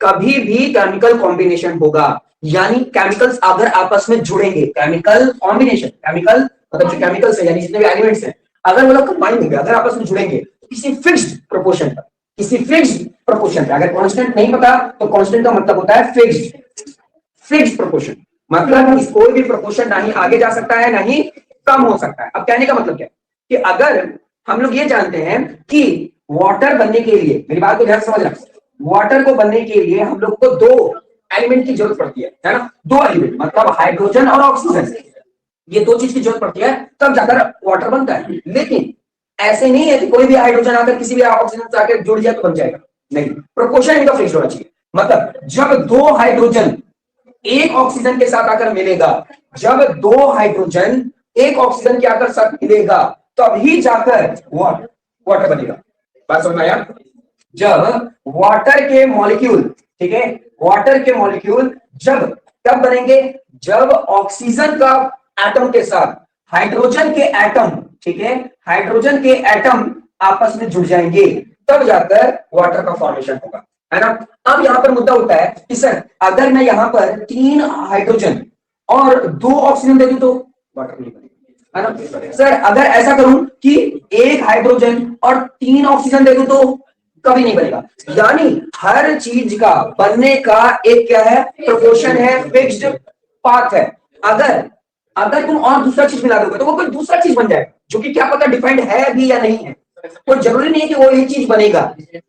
कभी भी केमिकल कॉम्बिनेशन होगा, यानी केमिकल्स अगर आपस में जुड़ेंगे, केमिकल कॉम्बिनेशन, केमिकल मतलब जो केमिकल्स है यानी जितने भी एलिमेंट्स हैं, अगर वो लोग कंबाइन होंगे, अगर आपस में जुड़ेंगे किसी फिक्स्ड प्रोपोर्शन पर, किसी फिक्स्ड प्रोपोर्शन पे। अगर कांस्टेंट नहीं पता तो कांस्टेंट का मतलब होता है फिक्स्ड प्रोपोर्शन, मतलब इस कोई भी प्रोपोर्शन ना ही आगे जा सकता है ना ही कम हो सकता है। अब कहने का मतलब क्या है कि अगर हम लोग ये जानते हैं कि वाटर बनने के लिए, मेरी बात को ध्यान से समझना, वाटर को बनने के लिए हम लोग को दो एलिमेंट की जरूरत पड़ती है ना, दो एलिमेंट मतलब हाइड्रोजन और ऑक्सीजन, ये दो चीज की जरूरत पड़ती है तब जाकर वाटर बनता है। लेकिन ऐसे नहीं है कि कोई भी हाइड्रोजन आकर किसी भी ऑक्सीजन से आकर जुड़ जाए तो बन जाएगा, नहीं, प्रोपोर्शन इनका फिक्स होना चाहिए। मतलब जब दो हाइड्रोजन एक ऑक्सीजन के साथ आकर मिलेगा, जब दो हाइड्रोजन एक ऑक्सीजन के आकर साथ मिलेगा तभी जाकर वाटर बनेगा। बात समझ में आया? जब वाटर के मॉलिक्यूल, ठीक है, वाटर के मॉलिक्यूल जब कब बनेंगे, जब ऑक्सीजन का एटम के साथ हाइड्रोजन के एटम, ठीक है, हाइड्रोजन के एटम आपस में जुड़ जाएंगे तब जाकर वाटर का फॉर्मेशन होगा, है ना। अब यहां पर मुद्दा होता है कि सर अगर मैं यहां पर 3 हाइड्रोजन और 2 ऑक्सीजन दे दूं तो वाटर नहीं बनेगा, है ना। सर अगर ऐसा करूं कि 1 हाइड्रोजन और 3 ऑक्सीजन दे दूं तो कभी नहीं बनेगा। यानी हर चीज का बनने का एक क्या है, प्रोपोर्शन है, फिक्स्ड पाथ है। अगर तुम और दूसरा चीज मिला दोगे तो वो कोई दूसरा चीज बन जाएगा जो कि क्या पता डिफाइंड है भी या नहीं है, कोई जरूरी नहीं है कि वो एक चीज बनेगा।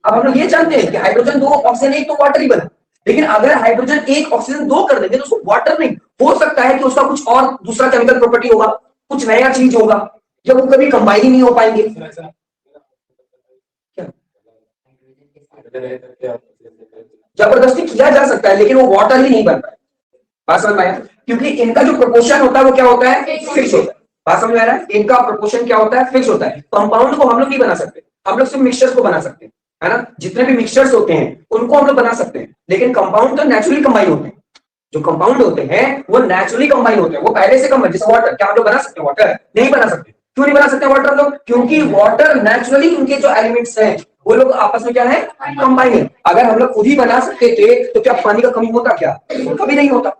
अब हम लोग ये जानते हैं कि हाइड्रोजन 2 ऑक्सीजन 1 तो वाटर ही बना, लेकिन अगर हाइड्रोजन 1 ऑक्सीजन 2 कर देंगे तो उसको वाटर नहीं, हो सकता है कि उसका कुछ और दूसरा केमिकल प्रॉपर्टी होगा, कुछ नया चीज होगा, जब वो कभी कंबाइन ही नहीं हो पाएंगे। जबरदस्ती किया जा सकता है लेकिन वो वाटर ही नहीं बन पाए। बात समझ में आया? क्योंकि इनका जो प्रोपोर्शन होता है वो क्या होता है, फिक्स होता है। बात समझ में आ रहा है? इनका प्रोपोर्शन क्या होता है, फिक्स होता है। कंपाउंड को हम लोग नहीं बना सकते, हम लोग सिर्फ मिक्सचर्स को बना सकते हैं, है ना। जितने भी मिक्सचर्स होते हैं उनको हम लोग बना सकते हैं, लेकिन कंपाउंड तो नेचुरली कंबाइन होते हैं। जो कंपाउंड होते हैं वो नेचुरली कंबाइन होते हैं, वो पहले से कंबाइन, जैसे वाटर, क्या हम लोग बना सकते हैं वाटर? नहीं बना सकते। क्यों नहीं बना सकते वाटर लोग? क्योंकि वाटर नेचुरली उनके जो एलिमेंट्स हैं वो लोग आपस में क्या है, कंबाइन है। अगर हम लोग खुद ही बना सकते थे तो क्या पानी का कमी होता? क्या कभी नहीं होता।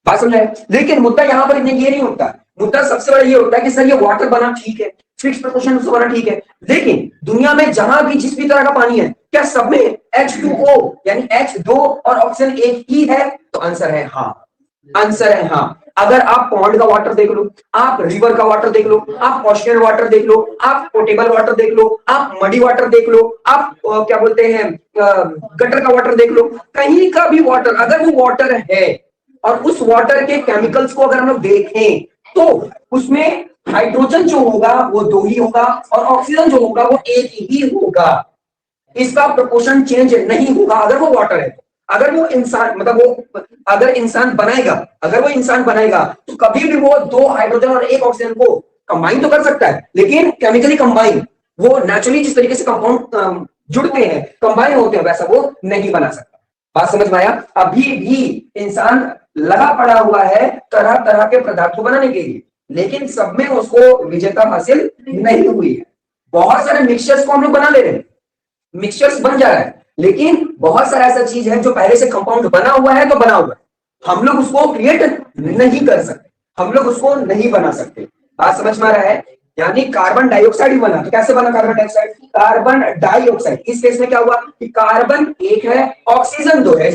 बात समझ है? लेकिन मुद्दा यहाँ पर ये नहीं होता, मुद्दा सबसे बड़ा ये होता है कि सर ये वाटर बना ठीक है, फिक्स प्रोपोर्शन से बना ठीक है, लेकिन दुनिया में जहां भी जिस भी तरह का पानी है क्या सब में H2O यानी H2 और ऑक्सीजन एक ही है? तो आंसर है हाँ, आंसर है हाँ। अगर आप पॉन्ड का वाटर देख लो, आप रिवर का वाटर देख लो, आप ओशियन वाटर देख लो, आप पोटेबल वाटर देख लो, आप मडी वाटर देख लो, आप क्या बोलते हैं गटर का वाटर देख लो, कहीं का भी वाटर अगर वो वाटर है और उस वाटर के केमिकल्स को अगर हम लोग देखें तो उसमें हाइड्रोजन जो होगा वो 2 ही होगा और ऑक्सीजन जो होगा वो 1 ही होगा। इसका प्रोपोर्शन चेंज नहीं होगा अगर वो वाटर है। अगर वो इंसान मतलब वो अगर इंसान बनाएगा, अगर वो इंसान बनाएगा तो कभी भी वो 2 हाइड्रोजन और 1 ऑक्सीजन को कंबाइन तो कर सकता है, लेकिन केमिकली कंबाइन, वो नेचुरली जिस तरीके से कंपाउंड जुड़ते हैं, कंबाइन होते हैं, वैसा वो नहीं बना सकता। बात समझ में आया? अभी भी इंसान लगा पड़ा हुआ है तरह तरह के पदार्थ को बनाने के लिए, लेकिन सब में उसको विजेता हासिल नहीं हुई है। बहुत सारे मिक्सचर्स को हम लोग बना ले रहे हैं, मिक्सचर्स बन जा रहा है, लेकिन बहुत सारा ऐसा चीज है जो पहले से कंपाउंड बना हुआ है तो बना हुआ है, हम लोग उसको क्रिएट नहीं कर सकते, हम लोग उसको नहीं बना सकते। बात समझ में आ रहा है? यानी कार्बन डाइऑक्साइड बना, तो कैसे बना कार्बन डाइऑक्साइड? कार्बन डाइऑक्साइड, इस केस में क्या हुआ कि कार्बन 1 है, ऑक्सीजन 2 है।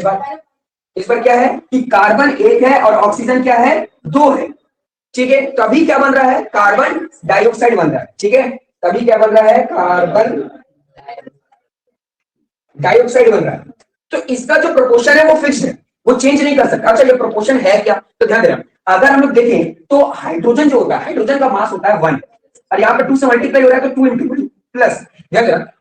इस बार क्या है कि कार्बन 1 है और ऑक्सीजन क्या है, 2 है, ठीक है। तभी क्या बन रहा है, कार्बन डाइऑक्साइड बन रहा है, ठीक है। तभी क्या बन रहा है, कार्बन डाइऑक्साइड बन रहा है। तो इसका जो प्रोपोर्शन है वो फिक्स्ड है, वो चेंज नहीं कर सकता। अच्छा ये प्रोपोर्शन है क्या, तो ध्यान देना, अगर हम लोग देखें तो हाइड्रोजन जो होता है, हाइड्रोजन का मास होता है 1 और यहाँ पे 2 से मल्टीप्लाई हो रहा है तो 2 into प्लस,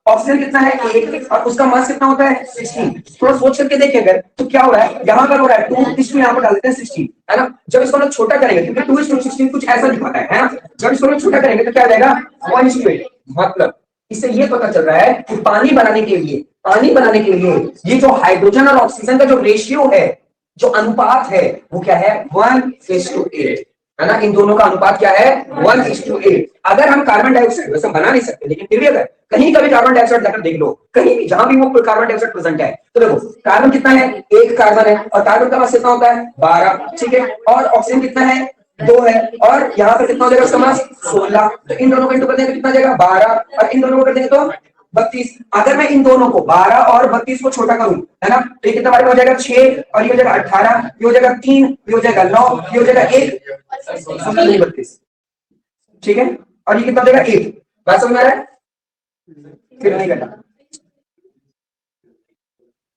ऑक्सीजन कितना है 1 और उसका मास कितना होता है 16। थोड़ा सोच करके देखिए अगर तो क्या हो रहा है, यहाँ पर हो रहा है 2 यहाँ पर डाल देते हैं 16, है ना। जब इसको हम छोटा करेंगे क्योंकि 2:16 कुछ ऐसा दिखाता है ना, जब इसको हम छोटा करेंगे तो क्या आ जाएगा 1:8। मतलब इससे ये पता चल रहा है कि पानी बनाने के लिए ये जो हाइड्रोजन और ऑक्सीजन का जो रेशियो है, जो अनुपात है वो क्या है 1:8, है ना। इन दोनों का अनुपात क्या है 1:8। अगर हम कार्बन डाइऑक्साइड वैसे बना नहीं सकते, लेकिन फिर भी अगर कहीं का भी कार्बन डाइऑक्साइड जाकर देख लो, कहीं भी जहां भी वो कार्बन डाइऑक्साइड प्रेजेंट है, तो देखो कार्बन कितना है 1 कार्बन है और कार्बन का मास कितना होता है 12, ठीक है। और ऑक्सीजन कितना है 2 है और यहाँ पर कितना हो जाएगा उसका मास 16। तो इन दोनों को इंटू कर देंगे तो कितना जाएगा 12 और इन दोनों को कर देंगे तो 32। अगर मैं इन दोनों को 12 और 32 को छोटा करूं, है ना, तो ये कितना बार हो जाएगा 6, और ये हो जाएगा 18, ये हो जाएगा 3, ये हो जाएगा 9, ये हो जाएगा 1, 32। ठीक है, और ये कितना हो जाएगा 1। बात समझ में आ रहा है? फिर नहीं कटा,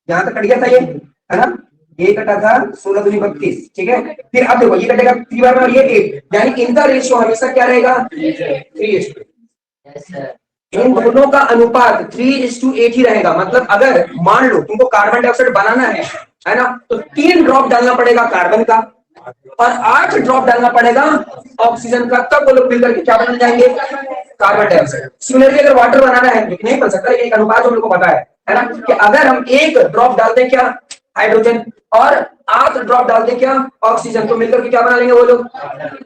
यहां तक कट गया था ये, है ना, ये कटा था 16 दूनी 32। ठीक है, फिर अब देखो ये कटेगा 3 बार में और ये 1, यानी इनका रेशियो हमेशा क्या रहेगा 3:8। इन दोनों का अनुपात 3:8 ही रहेगा। मतलब अगर मान लो तुमको कार्बन डाइऑक्साइड बनाना है ना, तो 3 ड्रॉप डालना पड़ेगा कार्बन का और 8 ड्रॉप डालना पड़ेगा ऑक्सीजन का, तब वो लोग मिलकर के क्या बन जाएंगे, कार्बन डाइऑक्साइड। सिमिलरली अगर वाटर बनाना है तो नहीं बन सकता, एक अनुपात हम लोग को पता है ना, कि अगर हम 1 ड्रॉप डाल दें क्या हाइड्रोजन और 8 ड्रॉप डाल दें क्या ऑक्सीजन, तो मिलकर के क्या बना लेंगे वो लोग,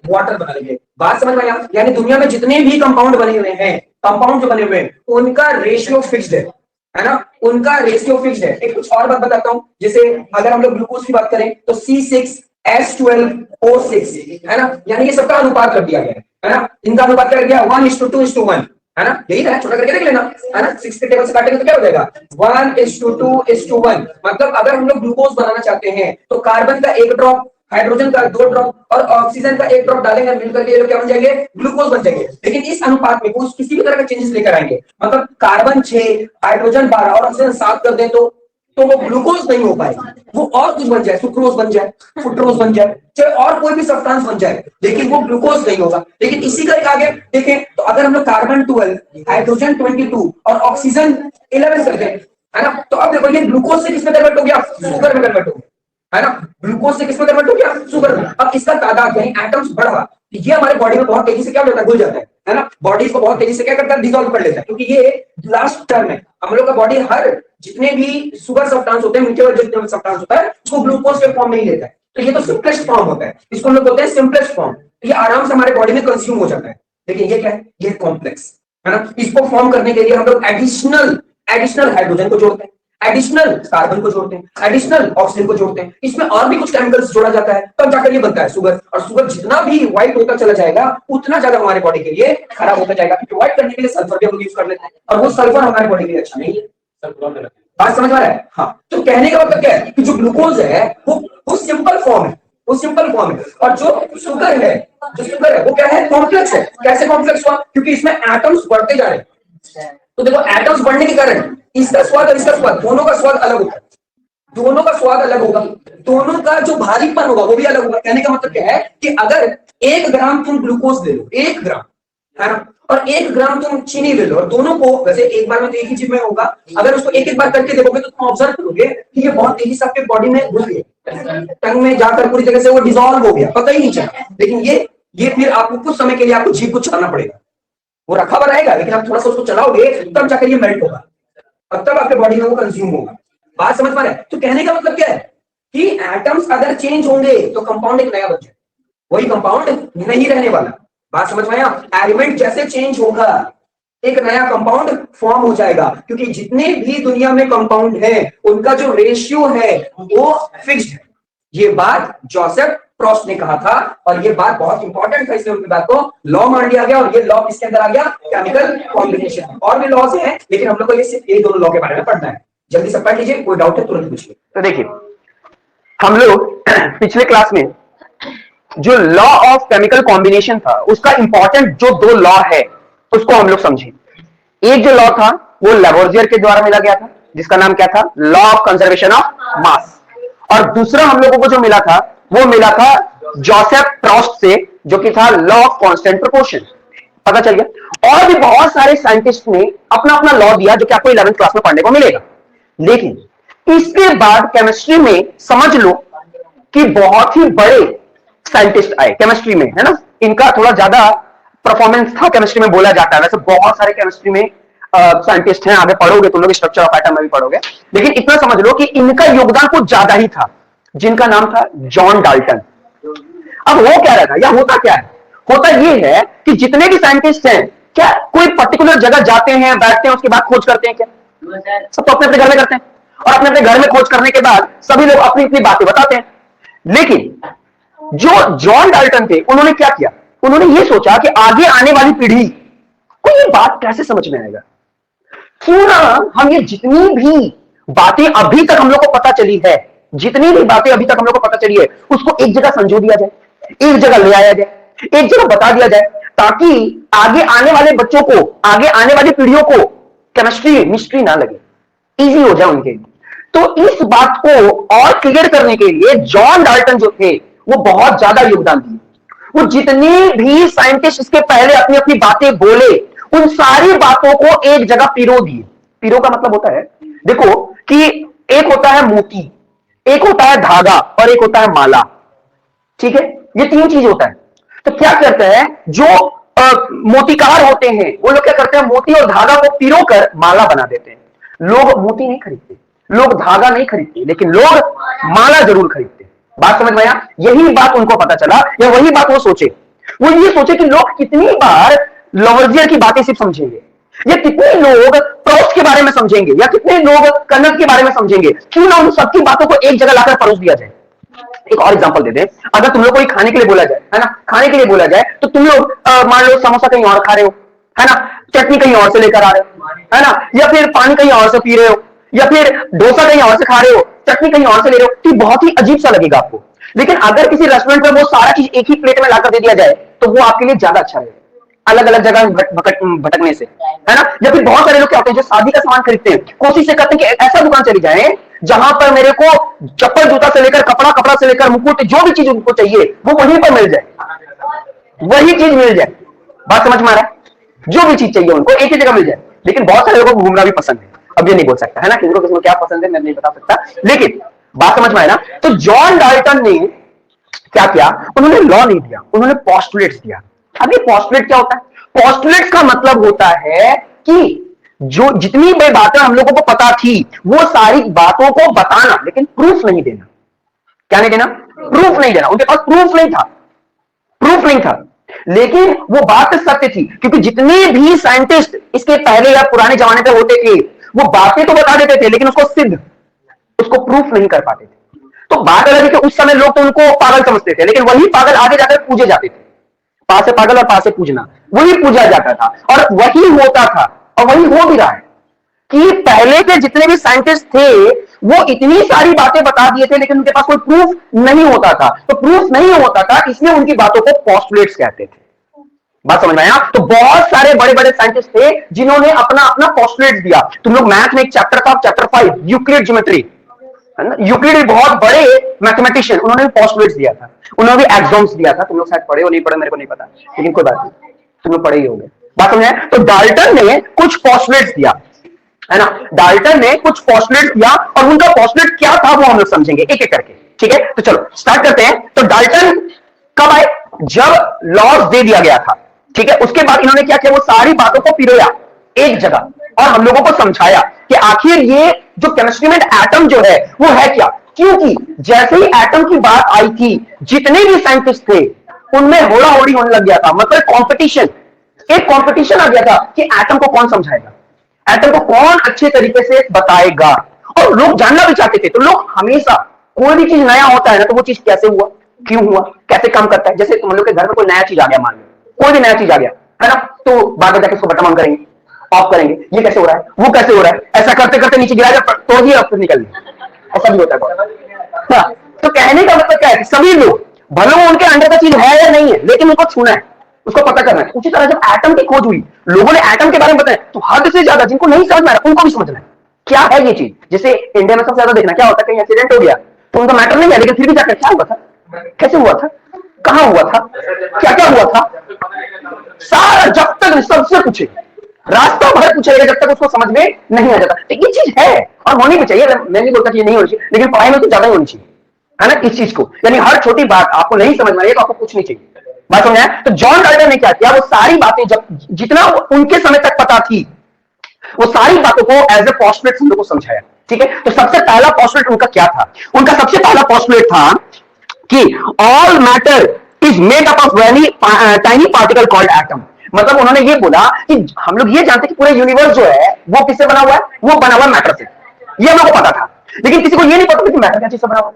वाटर बना लेंगे। बात समझ में आया? यानी दुनिया में जितने भी कंपाउंड बने हुए हैं, कंपाउंड जो बने हुए हैं, उनका रेशियो फिक्स्ड है ना, उनका रेशियो फिक्स्ड है। एक कुछ और बात बताता हूं, जैसे अगर हम लोग ग्लूकोज की बात करें तो C6H12O6 है ना, यानी ये सबका अनुपात कर दिया गया है ना, इनका अनुपात कर दिया 1:2:1 है ना, यही है, छोटा करके देख लेना, है ना, 6 के टेबल से काटेंगे तो क्या हो जाएगा 1:2:1। मतलब अगर हम लोग ग्लूकोज बनाना चाहते हैं तो कार्बन का 1 ड्रॉप, हाइड्रोजन का 2 ड्रॉप और ऑक्सीजन का 1 ड्रॉप डालेंगे, मिलकर के ये लोग क्या बन जाएंगे, ग्लूकोज बन जाएंगे। लेकिन इस अनुपात में कुछ किसी भी तरह के चेंजेस लेकर आएंगे, मतलब कार्बन 6, हाइड्रोजन 12 और ऑक्सीजन 7 कर दें तो वो ग्लूकोज नहीं हो पाएगा, वो और कुछ बन जाए, सुक्रोज बन जाए, फुट्रोज बन जाए, चाहे और कोई भी सब्सटेंस बन जाए, लेकिन वो ग्लूकोज नहीं होगा। लेकिन इसी का आगे देखें तो अगर हम लोग कार्बन 12, हाइड्रोजन 22 और ऑक्सीजन 11 करते हैं, है ना, तो अब देखो ये ग्लूकोज से किसमें कन्वर्ट हो गया, शुगर में कन्वर्ट हो गया, है ना, ग्लूकोज से किसमें कन्वर्ट हो गया, शुगर में। अब इसका तादाद यानी एटम्स बढ़ा, ये हमारे बॉडी में बहुत तेजी से क्या हो जाता है, घुल जाता है ना, बॉडी इसको बहुत तेजी से क्या करता है, डिसॉल्व कर लेता है, क्योंकि ये लास्ट टर्म है। हम लोग का बॉडी हर जितने भी शुगर सब्सटेंस होते हैं, मीठे और जितने भी सब्सटेंस होता है, उसको ग्लूकोज के फॉर्म में ही लेता है। तो ये तो सिंपलेस्ट फॉर्म होता है, इसको हम लोग बोलते हैं सिंपलेस्ट फॉर्म। ये आराम से हमारे बॉडी में कंज्यूम हो जाता है। लेकिन ये क्या है, ये कॉम्प्लेक्स है ना, इसको फॉर्म करने के लिए हम लोग एडिशनल हाइड्रोजन को जोड़ते हैं, एडिशनल कार्बन को जोड़ते हैं, एडिशनल ऑक्सीजन को जोड़ते हैं, इसमें और भी कुछ केमिकल्स जोड़ा जाता है, तब जाकर ये बनता है शुगर। और शुगर जितना भी व्हाइट होता चला जाएगा उतना ज्यादा हमारे बॉडी के लिए खराब होता जाएगा, क्योंकि व्हाइट करने के लिए सल्फर भी हम यूज कर लेते हैं, और वो सल्फर हमारे बॉडी के लिए अच्छा नहीं है। बात समझ में आ रहा है? हाँ, तो कहने का मतलब क्या है कि जो ग्लूकोज है वो सिंपल फॉर्म है, वो सिंपल फॉर्म है, और जो शुगर है वो क्या है, कॉम्प्लेक्स है। कैसे कॉम्प्लेक्स हुआ, क्योंकि इसमें एटम्स बढ़ते जा रहे हैं। तो देखो एटम्स बढ़ने के कारण इसका स्वाद और इसका स्वाद, दोनों का स्वाद अलग होगा, दोनों का स्वाद अलग होगा, दोनों का जो भारीपन होगा वो भी अलग होगा। कहने का मतलब क्या है कि अगर 1 ग्राम तुम ग्लूकोज ले लो, 1 ग्राम, है ना, और 1 ग्राम तुम चीनी ले लो, और दोनों को वैसे एक बार में तो एक ही चीज में होगा, अगर उसको एक बार करके देखोगे तो तुम ऑब्जर्व करोगे कि ये बहुत तेजी से आपके बॉडी में घुस गया, टंग में जाकर पूरी तरह से वो डिसॉल्व हो गया, पता ही नहीं चला। लेकिन ये फिर आपको कुछ समय के लिए आपको जीभ को चलाना पड़ेगा, वो रखा हुआ रहेगा, लेकिन आप थोड़ा सा उसको चलाओगे तब जाकर ये मेल्ट होगा, और तब आपके बॉडी में वो कंज्यूम होगा। बात समझ पा रहे हैं? तो कहने का मतलब क्या है कि एटम्स अगर चेंज होंगे तो कंपाउंड एक नया बन जाए, वही कंपाउंड नहीं रहने वाला। बात समझ में आया? एलिमेंट जैसे चेंज होगा एक नया कंपाउंड फॉर्म हो जाएगा, क्योंकि जितने भी दुनिया में कंपाउंड है उनका जो रेशियो है वो फिक्स्ड है। ये बात जोसेफ प्रॉस्ट ने कहा था, और ये बात बहुत इंपॉर्टेंट था, इसलिए उनकी बात को लॉ मान लिया गया, और ये लॉ किसके अंदर आ गया, केमिकल कॉम्बिनेशन। और भी लॉज हैं, लेकिन हम लोग को ये सिर्फ ये दोनों लॉ के बारे में पढ़ना है। जल्दी से पढ़ लीजिए, कोई डाउट है तुरंत पूछिए। तो देखिए, हम लोग पिछले क्लास में जो लॉ ऑफ केमिकल कॉम्बिनेशन था, उसका इंपॉर्टेंट जो 2 लॉ है उसको हम लोग समझे। एक जो लॉ था वो लैवोसियर के द्वारा मिला गया था, जिसका नाम क्या था, law of conservation of mass. और दूसरा हम लोगों को जो मिला था वो मिला था जोसेफ प्रॉस्ट से, जो कि था लॉ ऑफ कांस्टेंट प्रोपोर्शन। पता चल गया। और भी बहुत सारे साइंटिस्ट ने अपना अपना लॉ दिया, जो कि आपको 11th क्लास में पढ़ने को मिलेगा। लेकिन इसके बाद केमिस्ट्री में समझ लो कि बहुत ही बड़े साइंटिस्ट आए केमिस्ट्री में, है ना, इनका थोड़ा ज्यादा परफॉर्मेंस था केमिस्ट्री में, बोला जाता है। वैसे बहुत सारे केमिस्ट्री में साइंटिस्ट हैं, आगे पढ़ोगे तुम लोग, स्ट्रक्चर ऑफ एटम में भी पढ़ोगे, लेकिन इतना समझ लो कि इनका योगदान कुछ ज्यादा ही था, जिनका नाम था जॉन डाल्टन। अब वो क्या रहता, या होता क्या है, होता ये है कि जितने भी साइंटिस्ट हैं, क्या कोई पर्टिकुलर जगह जाते हैं, बैठते हैं, उसके बाद खोज करते हैं क्या? सब तो अपने अपने घर में करते हैं, और अपने अपने घर में खोज करने के बाद सभी लोग अपनी अपनी बातें बताते हैं। लेकिन जो जॉन डाल्टन थे, उन्होंने क्या किया, उन्होंने ये सोचा कि आगे आने वाली पीढ़ी को ये बात कैसे समझ में आएगा। क्यों ना हम ये जितनी भी बातें अभी तक हम लोग को पता चली है, जितनी भी बातें अभी तक हम लोग को पता चली है, उसको एक जगह संजो दिया जाए, एक जगह ले आया जाए, एक जगह बता दिया जाए, ताकि आगे आने वाले बच्चों को, आगे आने वाली पीढ़ियों को केमिस्ट्री मिस्ट्री ना लगे, इजी हो जाए उनके लिए। तो इस बात को और क्लियर करने के लिए जॉन डाल्टन जो थे वो बहुत ज्यादा योगदान दिए। वो जितने भी साइंटिस्ट इसके पहले अपनी अपनी बातें बोले, उन सारी बातों को एक जगह पिरो दिए। पिरो का मतलब होता है, देखो कि एक होता है मोती, एक होता है धागा और एक होता है माला, ठीक है, ये तीन चीज होता है। तो क्या करते हैं जो मोतीकार होते हैं, वो लोग क्या करते हैं, मोती और धागा को पिरो कर माला बना देते हैं। लोग मोती नहीं खरीदते, लोग धागा नहीं खरीदते, लेकिन लोग माला जरूर खरीदते। बात समझ में आया? यही बात उनको पता चला, या वही बात वो सोचे। वो ये सोचे कि लोग कितनी बार लवर्जियर की बातें सिर्फ समझेंगे, या कितने लोग प्रोस्ट के बारे में समझेंगे, या कितने लोग कन्नड़ के बारे में समझेंगे, क्यों ना उन सबकी बातों को एक जगह लाकर परोस दिया जाए। एक और एग्जांपल दे दें, अगर तुम लोग कोई खाने के लिए बोला जाए, है ना, खाने के लिए बोला जाए, तो तुम लोग मान लो समोसा कहीं और खा रहे हो, है ना, चटनी कहीं और से लेकर आ रहे हो, है ना, या फिर पानी कहीं और से पी रहे हो, या फिर डोसा कहीं और से खा रहे हो, चटनी कहीं और से ले रहे हो, तो बहुत ही अजीब सा लगेगा आपको। लेकिन अगर किसी रेस्टोरेंट में वो सारा चीज एक ही प्लेट में लाकर दे दिया जाए, तो वो आपके लिए ज्यादा अच्छा रहेगा, अलग अलग जगह भटकने से, है ना। या फिर बहुत सारे लोग क्या होते हैं जो शादी का सामान खरीदते हैं, कोशिश से करते हैं कि ऐसा दुकान चली जाए जहां पर मेरे को चप्पल जूता से लेकर कपड़ा से लेकर मुकुट, जो भी चीज उनको चाहिए वो वहीं पर मिल जाए, वही चीज मिल जाए। बात समझ में आ रहा है? जो भी चीज चाहिए उनको एक ही जगह मिल जाए। लेकिन बहुत सारे लोगों को घूमना भी पसंद है, अब ये नहीं बोल सकता, है ना, किसी को क्या पसंद है मैं नहीं बता सकता, लेकिन बात समझ में आया ना। तो जॉन डाल्टन ने क्या किया, उन्होंने लॉ नहीं दिया, उन्होंने पोस्टुलेट्स दिया। अब ये पोस्टुलेट क्या होता है? पोस्टुलेट्स का मतलब होता है कि जो जितनी भी बातें हम लोगों को पता थी वो सारी बातों को बताना, लेकिन प्रूफ नहीं देना। क्या नहीं देना? प्रूफ नहीं देना। उनके पास प्रूफ नहीं था, प्रूफ नहीं था, लेकिन वो बात सत्य थी, क्योंकि जितने भी साइंटिस्ट इसके पहले या पुराने जमाने पे होते थे वो बातें तो बता देते थे, लेकिन उसको सिद्ध, उसको प्रूफ नहीं कर पाते थे। तो बात अलग है कि उस समय लोग तो उनको पागल समझते थे, लेकिन वही पागल आगे जाकर पूजे जाते थे। पास से पागल और पास से पूजना, वही पूजा जाता था और वही होता था और वही हो भी रहा है कि पहले के जितने भी साइंटिस्ट थे वो इतनी सारी बातें बता दिए थे, लेकिन उनके पास कोई प्रूफ नहीं होता था। तो प्रूफ नहीं होता था, इसलिए उनकी बातों को पोस्टुलेट्स कहते थे। बात समझ में आया? तो बहुत सारे बड़े बड़े साइंटिस्ट थे जिन्होंने अपना अपना पोस्टुलेट्स दिया। तुम लोग मैथ में एक चैप्टर था, चैप्टर 5 यूक्लिड ज्योमेट्री, है ना, यूक्लिड बहुत बड़े मैथमेटिशियन, उन्होंने पोस्टुलेट्स दिया था, उन्होंने भी एक्सॉम्स दिया था। तुम लोग शायद पढ़े हो, नहीं पढ़े मेरे को नहीं पता, लेकिन कोई बात नहीं, तुम लोग पढ़े ही होंगे। बात समझ में? तो डाल्टन ने कुछ पोस्टुलेट्स दिया, है ना, डाल्टन ने कुछ पोस्टुलेट्स दिया और उनका पोस्टुलेट क्या था वो हम लोग समझेंगे एक एक करके, ठीक है। तो चलो स्टार्ट करते हैं। तो डाल्टन कब आए? जब लॉज दे दिया गया था, ठीक है। उसके बाद इन्होंने क्या किया, वो सारी बातों को पिरोया एक जगह और हम लोगों को समझाया कि आखिर ये जो केमिस्ट्री में एटम जो है वो है क्या। क्योंकि जैसे ही एटम की बात आई थी, जितने भी साइंटिस्ट थे उनमें होड़ा होड़ी होने लग गया था, मतलब कंपटीशन, एक कंपटीशन आ गया था कि एटम को कौन समझाएगा, एटम को कौन अच्छे तरीके से बताएगा, और लोग जानना भी चाहते थे। तो लोग हमेशा कोई भी चीज नया होता है ना, तो वो चीज कैसे हुआ, क्यों हुआ, कैसे काम करता है। जैसे तुम लोग के घर में कोई नया चीज आ गया, मान लो कोई भी नया चीज आ गया, है ना, तो बाद में जाके उसको बटन ऑन करेंगे, ऑफ करेंगे, ये कैसे हो रहा है, वो कैसे हो रहा है, ऐसा करते करते नीचे गिरा जाए, तोड़ दिया, फिर निकल गया, ऐसा भी होता है। तो कहने का मतलब क्या है, सभी लोग भले वो उनके अंडर का चीज है या नहीं है, लेकिन उनको छूना है, उसको पता करना है। उसी तरह जब एटम की खोज हुई, लोगों ने एटम के बारे में बताया, तो हद से ज्यादा जिनको नहीं समझ में आ रहा उनको भी समझना है क्या है ये चीज। जैसे इंडिया में सबसे ज्यादा देखना क्या होता है, कहीं एक्सीडेंट हो गया तो उनका मैटर नहीं है, लेकिन फिर भी जाकर क्या हुआ था, कैसे हुआ था, कहां हुआ था, क्या क्या हुआ था, सारा जब तक सबसे पूछे, रास्ता भर पूछेगा जब तक उसको समझ में नहीं आ जाता। तो ये चीज है और होनी भी चाहिए, मैं नहीं बोलता कि ये नहीं होनी चाहिए, लेकिन पढ़ाई में तो ज्यादा ही होनी चाहिए, है ना, इस चीज को। यानी हर छोटी बात आपको नहीं समझ में आई तो आपको पूछनी चाहिए। बात समझ आया? तो जॉन डाल्टन ने क्या किया, वो सारी बातें जब जितना उनके समय तक पता थी वो सारी बातों को एज ए पोस्टुलेट हम लोग को समझाया, ठीक है। तो सबसे पहला पोस्टुलेट उनका क्या था, उनका सबसे पहला पोस्टुलेट था कि all matter is made up of very tiny particle called atom. मतलब उन्होंने ये बोला कि हम लोग ये जानते कि पूरे यूनिवर्स जो है वो किससे बना हुआ है, वो बना हुआ मैटर से, ये हम लोग को पता था, लेकिन किसी को ये नहीं पता कि मैटर क्या चीज से बना हुआ।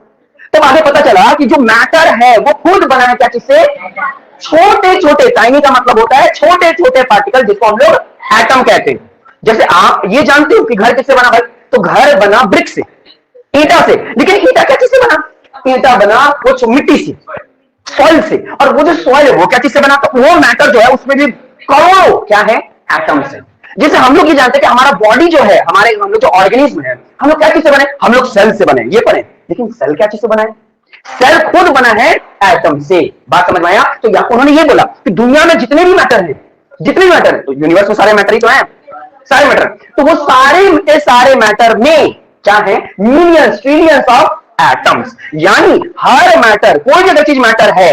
तब आगे पता चला कि जो मैटर है वो खुद बना है क्या चीज से, छोटे छोटे, टाइनी का मतलब होता है छोटे छोटे पार्टिकल, जिसको हम लोग एटम कहते हैं। जैसे आप ये जानते हो कि घर किससे बना भाई, तो घर बना ब्रिक से, ईंटा से, लेकिन ईंटा क्या चीज से बना, ईंटा बना वो मिट्टी से, सॉइल से, और वो जो सॉइल है वो क्या चीज से बना, तो वो मैटर जो है उसमें भी करोड़ों क्या है एटम्स है। जैसे हम लोग ये जानते हैं कि हमारा बॉडी जो है, हम लोग जो ऑर्गेनिज्म है, हम लोग क्या चीज से बने, हम लोग सेल से बने, ये पढ़े, लेकिन सेल क्या चीज से बना है, सेल खुद बना है एटम से। बात समझ में आया? तो उन्होंने ये बोला कि दुनिया में जितने भी मैटर है, जितने भी मैटर है, तो यूनिवर्स में सारे मैटर ही तो है, सारे मैटर, तो वो सारे मैटर में क्या है, मिलियंस ट्रिलियंस ऑफ एटम्स। यानी हर मैटर, कोई भी अगर चीज मैटर है,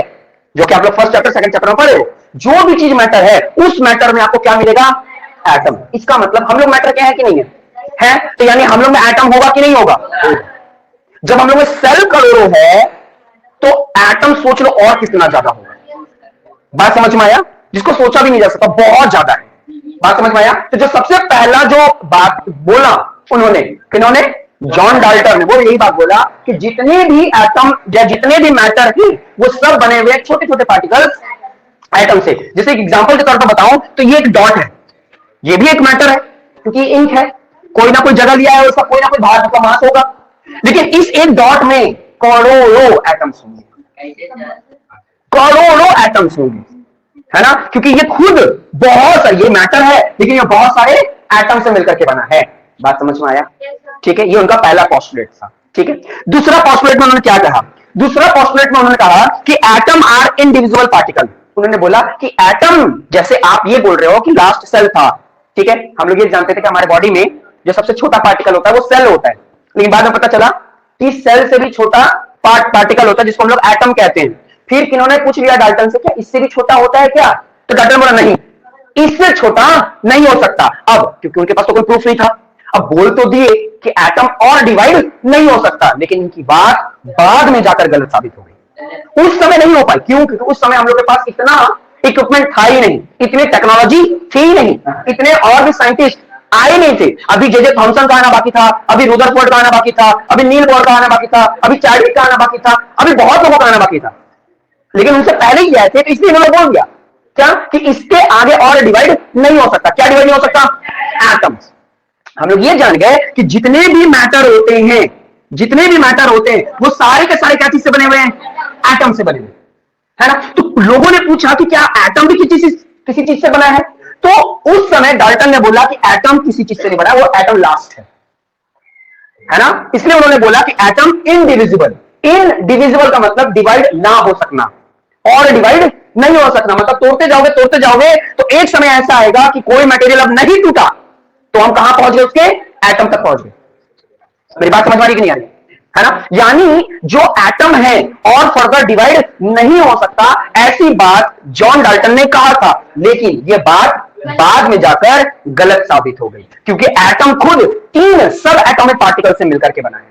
जो कि आप लोग फर्स्ट चैप्टर सेकंड चैप्टर में पढ़े हो, जो भी चीज मैटर है उस मैटर में आपको क्या मिलेगा, एटम। इसका मतलब हम लोग मैटर क्या है कि नहीं है, तो यानी हम लोग में एटम होगा कि नहीं होगा। जब हम लोग में सेल करोड़ों है तो एटम सोच लो और कितना ज्यादा होगा। बात समझ में आया? जिसको सोचा भी नहीं जा सकता, बहुत ज्यादा है। बात समझ में आया? तो जो सबसे पहला जो बात बोला उन्होंने, किन्होंने, जॉन डाल्टन ने, वो यही बात बोला कि जितने भी एटम या जितने भी मैटर ही वो सब बने हुए छोटे छोटे पार्टिकल्स एटम से। जैसे एक एग्जांपल के तौर पर बताऊं तो ये एक डॉट है, ये भी एक मैटर है क्योंकि इंक है, कोई ना कोई जगह लिया है उसका, कोई ना कोई बाहर का मास होगा, लेकिन इस एक डॉट में करोड़ों एटम्स होंगे, करोड़ों एटम्स होंगे, है ना, क्योंकि ये खुद बहुत सारे, ये मैटर है लेकिन ये बहुत सारे एटम से मिलकर के बना है। बात समझ में आया? ठीक है, ये उनका पहला पोस्टुलेट था। ठीक है, दूसरा पोस्टुलेट में उन्होंने क्या कहा, दूसरा पोस्टुलेट में उन्होंने कहा कि एटम आर इनडिविजिबल पार्टिकल। उन्होंने बोला कि एटम, जैसे आप ये बोल रहे हो कि लास्ट सेल था, ठीक है, हम लोग ये जानते थे कि हमारे बॉडी में जो सबसे छोटा पार्टिकल होता है वो सेल होता है, लेकिन बाद में पता चला कि सेल से भी छोटा पार्टिकल होता है जिसको हम लोग एटम कहते हैं। फिर किन्होंने पूछ लिया डाल्टन से, क्या इससे भी छोटा होता है क्या, तो डाल्टन बोला नहीं, इससे छोटा नहीं हो सकता। अब क्योंकि उनके पास तो कोई प्रूफ नहीं था, अब बोल तो दिए कि एटम और डिवाइड नहीं हो सकता, लेकिन इनकी बात बाद में जाकर गलत साबित हो गई। उस समय नहीं हो पाई, क्यों, क्योंकि उस समय हम लोग के पास इतना इक्विपमेंट था ही नहीं, इतनी टेक्नोलॉजी थी ही नहीं, इतने और भी साइंटिस्ट आए नहीं थे। अभी जे थॉमसन का आना बाकी था, अभी रुदरफोर्ड का आना बाकी था, अभी नील बोर का आना बाकी था, अभी चार्विक का आना बाकी था, अभी बहुत लोगों का आना बाकी था, लेकिन उनसे पहले ही आए थे, तो इसलिए इन्होंने बोल दिया क्या कि इसके आगे और डिवाइड नहीं हो सकता। क्या डिवाइड नहीं हो सकता, एटम्स। हम लोग ये जान गए कि जितने भी मैटर होते हैं, जितने भी मैटर होते हैं वो सारे के सारे क्या चीज से बने हुए हैं, एटम से बने हुए, है ना। तो लोगों ने पूछा कि क्या एटम भी किसी चीज से बना है, तो उस समय डाल्टन ने बोला कि एटम किसी चीज से नहीं बना, वो एटम लास्ट है ना। इसलिए उन्होंने बोला कि एटम इनडिविजिबल। इनडिविजिबल का मतलब डिवाइड ना हो सकना, और डिवाइड नहीं हो सकना मतलब तोड़ते जाओगे तो एक समय ऐसा आएगा कि कोई मटेरियल अब नहीं टूटा, तो हम कहां पहुंच गए, उसके एटम तक पहुंच गए। मेरी बात समझ में आ रही कि नहीं आ रही, है ना। यानी जो एटम है और फर्दर डिवाइड नहीं हो सकता, ऐसी बात जॉन डाल्टन ने कहा था, लेकिन यह बात बाद में जाकर गलत साबित हो गई, क्योंकि एटम खुद 3 सब एटॉमिक पार्टिकल से मिलकर के बना है।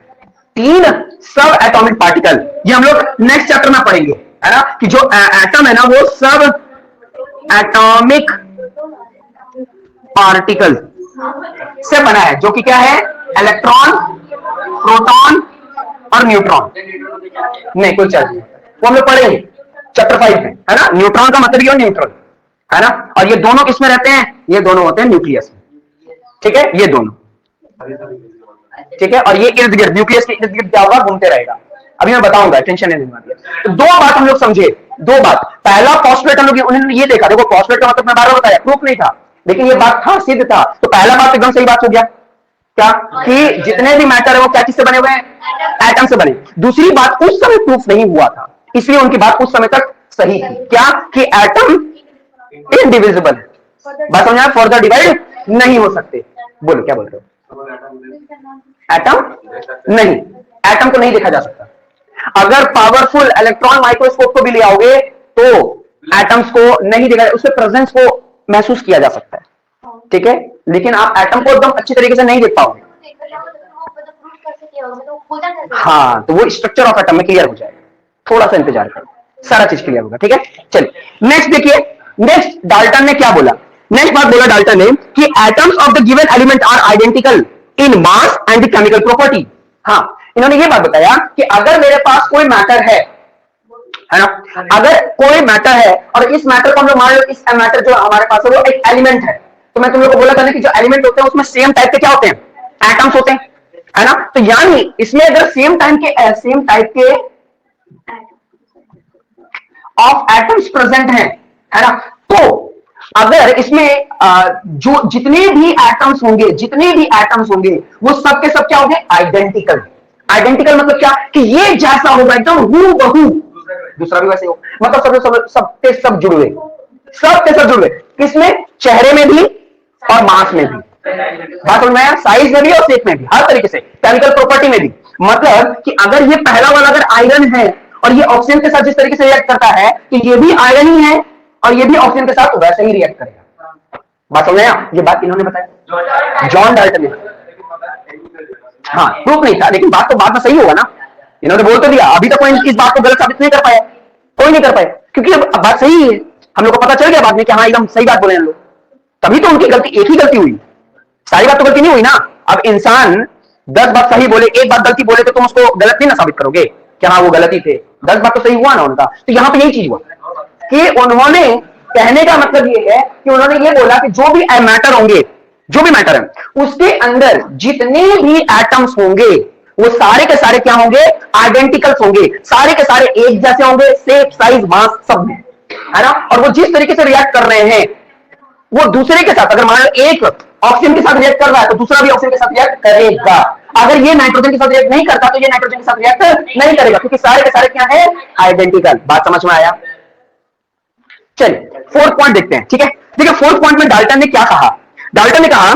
3 सब एटॉमिक पार्टिकल, ये हम लोग नेक्स्ट चैप्टर में पढ़ेंगे, है ना, कि जो एटम है ना वो सब एटॉमिक पार्टिकल से बना है, जो कि क्या है, इलेक्ट्रॉन, प्रोटॉन और न्यूट्रॉन। नहीं कोई चार्ज नहीं, वो हम लोग पढ़ेंगे चैप्टर 5 में, है ना। न्यूट्रॉन का मतलब ये न्यूट्रल, है ना, और ये दोनों किसमें रहते हैं, ये दोनों होते हैं न्यूक्लियस में, ठीक है, ये दोनों, ठीक है, और ये इर्द गिर्द न्यूक्लियस के इर्द गिर्द क्या होगा, घूमते रहेगा। अभी मैं बताऊंगा, टेंशन नहीं लेना। तो 2 बात हम लोग समझे, 2 बात। पहला पोस्टुलेट हम लोग उन्होंने ये देखा, देखो पोस्टुलेट का मतलब मैं बार बार बताया, प्रूफ नहीं था, लेकिन ये बात था, सिद्ध था। तो पहला बात एकदम सही बात हो गया, क्या कि जितने भी मैटर है वो क्या चीज से बने हुए हैं, एटम से बने। दूसरी बात, उस समय प्रूफ नहीं हुआ था, इसलिए उनकी बात उस समय तक सही थी, क्या कि एटम इनडिविजिबल है। बात समझ, फर्दर डिवाइड नहीं हो सकते। बोलो क्या बोल रहे हो, एटम नहीं, एटम को नहीं देखा जा सकता। अगर पावरफुल इलेक्ट्रॉन माइक्रोस्कोप को भी ले आओगे तो एटम्स को नहीं देखा, उसके प्रेजेंस को महसूस किया जा सकता है, ठीक है, लेकिन आप एटम को एकदम अच्छी तरीके से नहीं देख पाओगे। हाँ, तो वो स्ट्रक्चर ऑफ एटम में क्लियर हो जाएगा, थोड़ा सा इंतजार करो, सारा चीज क्लियर होगा, ठीक है। चलिए नेक्स्ट देखिए, नेक्स्ट डाल्टन ने क्या बोला, नेक्स्ट बात बोला डाल्टन ने कि atoms of the given element are identical in mass and the chemical property. हाँ, इन्होंने ये बात बताया कि अगर मेरे पास कोई मैटर है ना, अगर कोई मैटर है और इस मैटर को हम लोग मान लो, इस मैटर जो हमारे पास है वो एक एलिमेंट है, तो मैं तुम लोग को बोला था ना कि जो एलिमेंट होते हैं उसमें सेम टाइप के क्या होते हैं, एटम्स होते हैं, है ना। तो यानी इसमें अगर सेम टाइप के ऑफ एटम्स प्रेजेंट है ना, तो अगर इसमें जो जितने भी एटम्स होंगे वो सब के सब क्या होंगे, आइडेंटिकल। आइडेंटिकल मतलब क्या, कि ये जैसा होगा एकदम हूबहू, दूसरा भी वैसे हो, मतलब सबके सब जुड़े हुए, किसमें, चेहरे में भी और मास में भी, बात समझ में आया, साइज में भी और शेप में भी, हर तरीके से, केमिकल प्रॉपर्टी में भी। मतलब कि अगर ये पहला वाला अगर आयरन है और ये ऑक्सीजन के साथ जिस तरीके से रिएक्ट करता है, कि ये भी आयरन ही है और ये भी ऑक्सीजन के साथ वैसे ही रिएक्ट करेगा। बात समझ में आया, ये बात इन्होंने बताया, जॉन डाल्टन ने। हाँ, प्रूफ नहीं था, लेकिन बात तो बाद में सही होगा ना, इन्होंने बोल तो दिया। अभी तक कोई इस बात को गलत साबित नहीं कर पाया, कोई नहीं कर पाया, क्योंकि अब बात सही है, हम लोग को पता चल गया बाद में कि हाँ एकदम सही बात बोले हम लोग। तभी तो उनकी गलती, एक ही गलती हुई, सारी बात तो गलती नहीं हुई ना। अब इंसान 10 बात सही बोले, एक बात गलती बोले, तो तुम उसको गलत नहीं ना साबित करोगे कि हाँ वो गलती थे, 10 बात तो सही हुआ ना उनका। तो यहां पे यही चीज हुआ कि उन्होंने, कहने का मतलब ये है कि उन्होंने ये बोला कि जो भी मैटर होंगे, जो भी मैटर है उसके अंदर जितने भी एटम्स होंगे वो सारे के सारे क्या होंगे, आइडेंटिकल्स होंगे, सारे के सारे एक जैसे होंगे, शेप साइज मास सब में, है ना। और वो जिस तरीके से रिएक्ट कर रहे हैं वो दूसरे के साथ, अगर मान लो एक ऑक्सीजन के साथ रिएक्ट कर रहा है तो दूसरा भी ऑक्सीजन के साथ रिएक्ट करेगा। अगर ये नाइट्रोजन के साथ रिएक्ट नहीं करता तो ये नाइट्रोजन के साथ रिएक्ट नहीं करेगा, क्योंकि सारे के सारे क्या है, आइडेंटिकल। बात समझ में आया। चलिए फोर्थ पॉइंट देखते हैं, ठीक है। देखिए फोर्थ पॉइंट में डाल्टन ने क्या कहा, डाल्टन ने कहा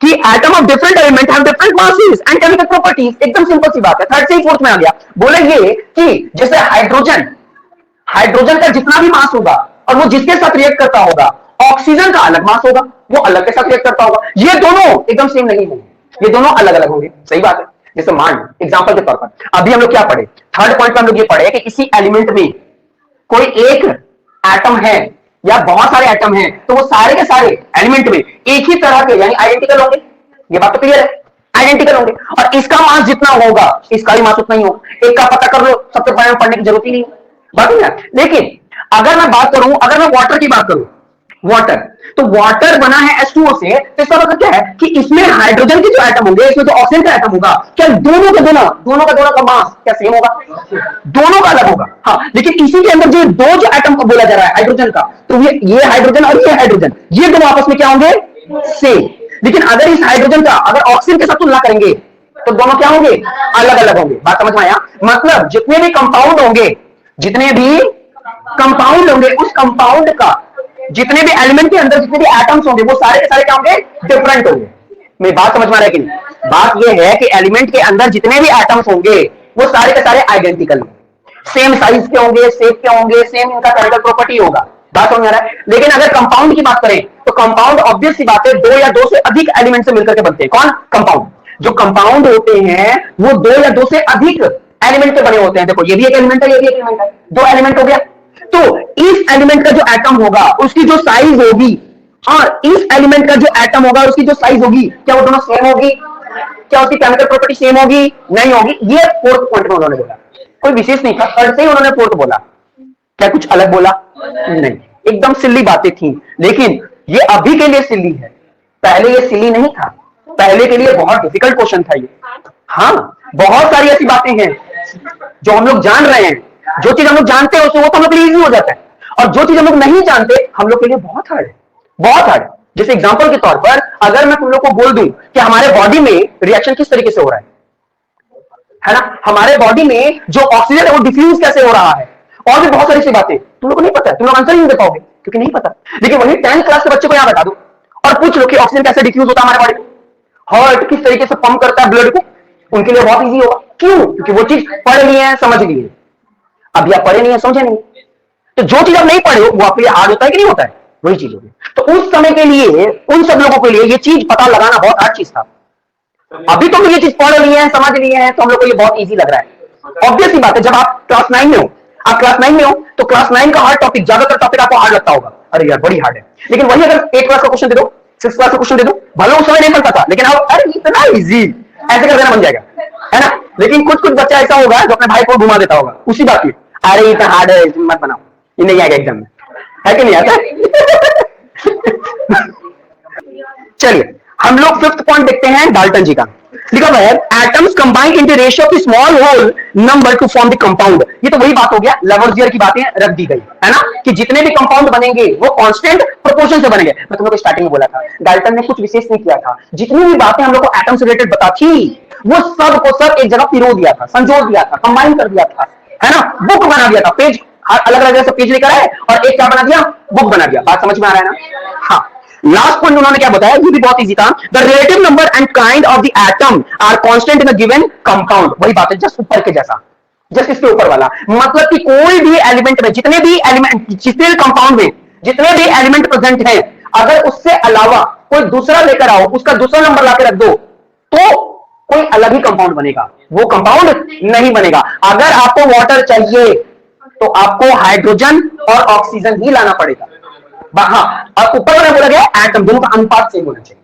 कि atom of different element have different masses and chemical properties. एकदम सिंपल सी बात है, थर्ड से ही फोर्थ में आ गया। बोले ये कि जैसे हाइड्रोजन का जितना भी मास होगा और वो जिसके साथ रिएक्ट करता होगा, ऑक्सीजन का अलग मास होगा, वो अलग के साथ रिएक्ट करता होगा, ये दोनों एकदम सेम नहीं होंगे, ये दोनों अलग अलग होंगे। सही बात है। जैसे मान एग्जांपल के तौर पर अभी हम लोग क्या पढ़े, थर्ड पॉइंट में हम लोग ये पढ़े कि किसी एलिमेंट में कोई एक एटम है या बहुत सारे एटम हैं, तो वो सारे के सारे एलिमेंट में एक ही तरह के यानी आइडेंटिकल होंगे। ये बात तो क्लियर है, आइडेंटिकल होंगे। और इसका मास जितना होगा इसका भी मास उतना ही होगा। एक का पता कर लो, सबके बारे में पढ़ने की जरूरत ही नहीं, बात है। लेकिन अगर मैं बात करूं, अगर मैं वाटर की बात करूं, वाटर, तो वाटर बना है H2O से, तो इसका मतलब क्या है कि इसमें हाइड्रोजन के जो एटम होंगे, इसमें जो ऑक्सीजन का एटम होगा, क्या दोनों का मास क्या सेम होगा, दोनों का अलग होगा। हाँ, लेकिन इसी के अंदर जो दो जो एटम को बोला जा रहा है हाइड्रोजन का, तो ये हाइड्रोजन और ये हाइड्रोजन, ये दोनों आपस में क्या होंगे, सेम। लेकिन अगर इस हाइड्रोजन का अगर ऑक्सीजन के साथ तुलना करेंगे तो दोनों क्या होंगे, अलग अलग होंगे। बात समझ में आया। मतलब जितने भी कंपाउंड होंगे, उस कंपाउंड का जितने भी एलिमेंट के अंदर जितने भी एटम्स होंगे वो सारे के सारे क्या होंगे, डिफरेंट होंगे। मेरी बात समझ में आ रहा है कि नहीं। बात ये है कि एलिमेंट के अंदर जितने भी एटम्स होंगे वो सारे के सारे आइडेंटिकल, सेम साइज के होंगे, शेप के होंगे, सेम इनका केमिकल प्रॉपर्टी होगा। बात समझ में आ रहा है। लेकिन अगर कंपाउंड की बात करें तो कंपाउंड ऑब्वियस सी बात है, दो या दो से अधिक एलिमेंट से मिलकर के बनते हैं। कौन, कंपाउंड। जो कंपाउंड होते हैं वो दो या दो से अधिक एलिमेंट के बने होते हैं। देखो ये भी एक एलिमेंट है, ये भी एक एलिमेंट है, दो एलिमेंट हो गया। तो इस एलिमेंट का जो एटम होगा उसकी जो साइज होगी और इस एलिमेंट का जो एटम होगा उसकी जो साइज होगी, क्या वो दोनों सेम होगी, क्या उसकी केमिकल प्रॉपर्टी सेम होगी, नहीं होगी। ये फोर्थ पॉइंट में उन्होंने बोला, कोई विशेष नहीं था, थर्ड से ही उन्होंने फोर्थ बोला। क्या कुछ अलग बोला, नहीं, एकदम सिल्ली बातें थी। लेकिन ये अभी के लिए सिल्ली है, पहले ये सिल्ली नहीं था, पहले के लिए बहुत डिफिकल्ट क्वेश्चन था ये। हाँ, बहुत सारी ऐसी बातें हैं जो हम लोग जान रहे हैं, जो चीज हम लोग जानते हैं उससे वो तो हम लोग के लिए इजी हो जाता है, और जो चीज हम लोग नहीं जानते हम लोग के लिए बहुत हार्ड है, बहुत हार्ड। जैसे एग्जांपल के तौर पर अगर मैं तुम लोग को बोल दूं कि हमारे बॉडी में रिएक्शन किस तरीके से हो रहा है ना, हमारे बॉडी में जो ऑक्सीजन है वो डिफ्यूज कैसे हो रहा है, और भी बहुत सारी सी बातें तुम लोग को नहीं पता, तुम लोग आंसर ही नहीं दे पाओगे क्योंकि नहीं पता। लेकिन वही 10th क्लास के बच्चे को यहां बता दो और पूछ लो कि ऑक्सीजन कैसे डिफ्यूज होता है हमारे बॉडी में, हार्ट किस तरीके से पंप करता है ब्लड को, उनके लिए बहुत इजी होगा। क्यों, क्योंकि वो चीज पढ़ लिए है, समझ लिए। अब आप पढ़े नहीं है, समझे नहीं, तो जो चीज आप नहीं पढ़े हो वो आपके लिए हार्ड होता है कि नहीं होता है, वही चीज होगी। तो उस समय के लिए उन सब लोगों के लिए ये चीज पता लगाना बहुत हार्ड चीज था। अभी तो ये चीज पढ़ लिए हैं, समझ लिए हैं, तो हम लोग को ये बहुत इजी लग रहा है। ऑब्वियस ही बात है, जब आप क्लास 9 में हो, आप क्लास 9 में हो तो क्लास 9 का हार्ड टॉपिक, ज्यादातर टॉपिक आपको हार्ड लगता होगा, अरे यार बड़ी हार्ड है। लेकिन वही अगर 8th क्लास का क्वेश्चन दे दो, 6th क्लास का क्वेश्चन दे दो, भले उस समय नहीं पढ़ता था लेकिन अब अरे इतना इजी, ऐसे कर देना बन जाएगा, है ना। लेकिन कुछ कुछ बच्चा ऐसा होगा जो अपने भाई को घुमा देता होगा उसी बात में, अरे इतना हार्ड है मत बनाओ, ये नहीं आएगा एग्जाम में, है कि नहीं आता चलिए हम लोग फिफ्थ पॉइंट देखते हैं डाल्टन जी का। लिखा हुआ है atoms combine in the ratio of small whole number to form the compound. ये तो वही बात हो गया, लैवोसियर की बातें रख दी गई है ना, कि जितने भी कंपाउंड बनेंगे वो कांस्टेंट प्रोपोर्शन से बनेंगे। मैं तुम लोग को स्टार्टिंग में बोला था डाल्टन ने कुछ विशेष नहीं किया था, जितनी भी बातें हम लोग को एटम से रिलेटेड बता थी वो सब को सब एक जगह पिरो दिया था, संजो दिया था, कंबाइन कर दिया था, है ना, बुक बना दिया था। पेज अलग अलग जैसे पेज लेकर आए और एक क्या बना दिया, बुक बना दिया। बात समझ में आ रहा है ना? हाँ, लास्ट पॉइंट उन्होंने क्या बताया, ये भी बहुत इजी था। The relative number and kind of the atom are constant in a given compound. वही बात है, जस्ट ऊपर के जैसा, जस्ट इसके ऊपर वाला। मतलब कि कोई भी एलिमेंट में, जितने भी एलिमेंट, जितने कंपाउंड में जितने भी एलिमेंट प्रेजेंट है, अगर उससे अलावा कोई दूसरा लेकर आओ, उसका दूसरा नंबर लाकर रख दो, तो कोई अलग ही कंपाउंड बनेगा, वो कंपाउंड नहीं बनेगा। अगर आपको वाटर चाहिए तो आपको हाइड्रोजन और ऑक्सीजन ही लाना पड़ेगा। हाँ, और ऊपर में बोला गया एटम, दोनों का अनुपात सेम होना चाहिए।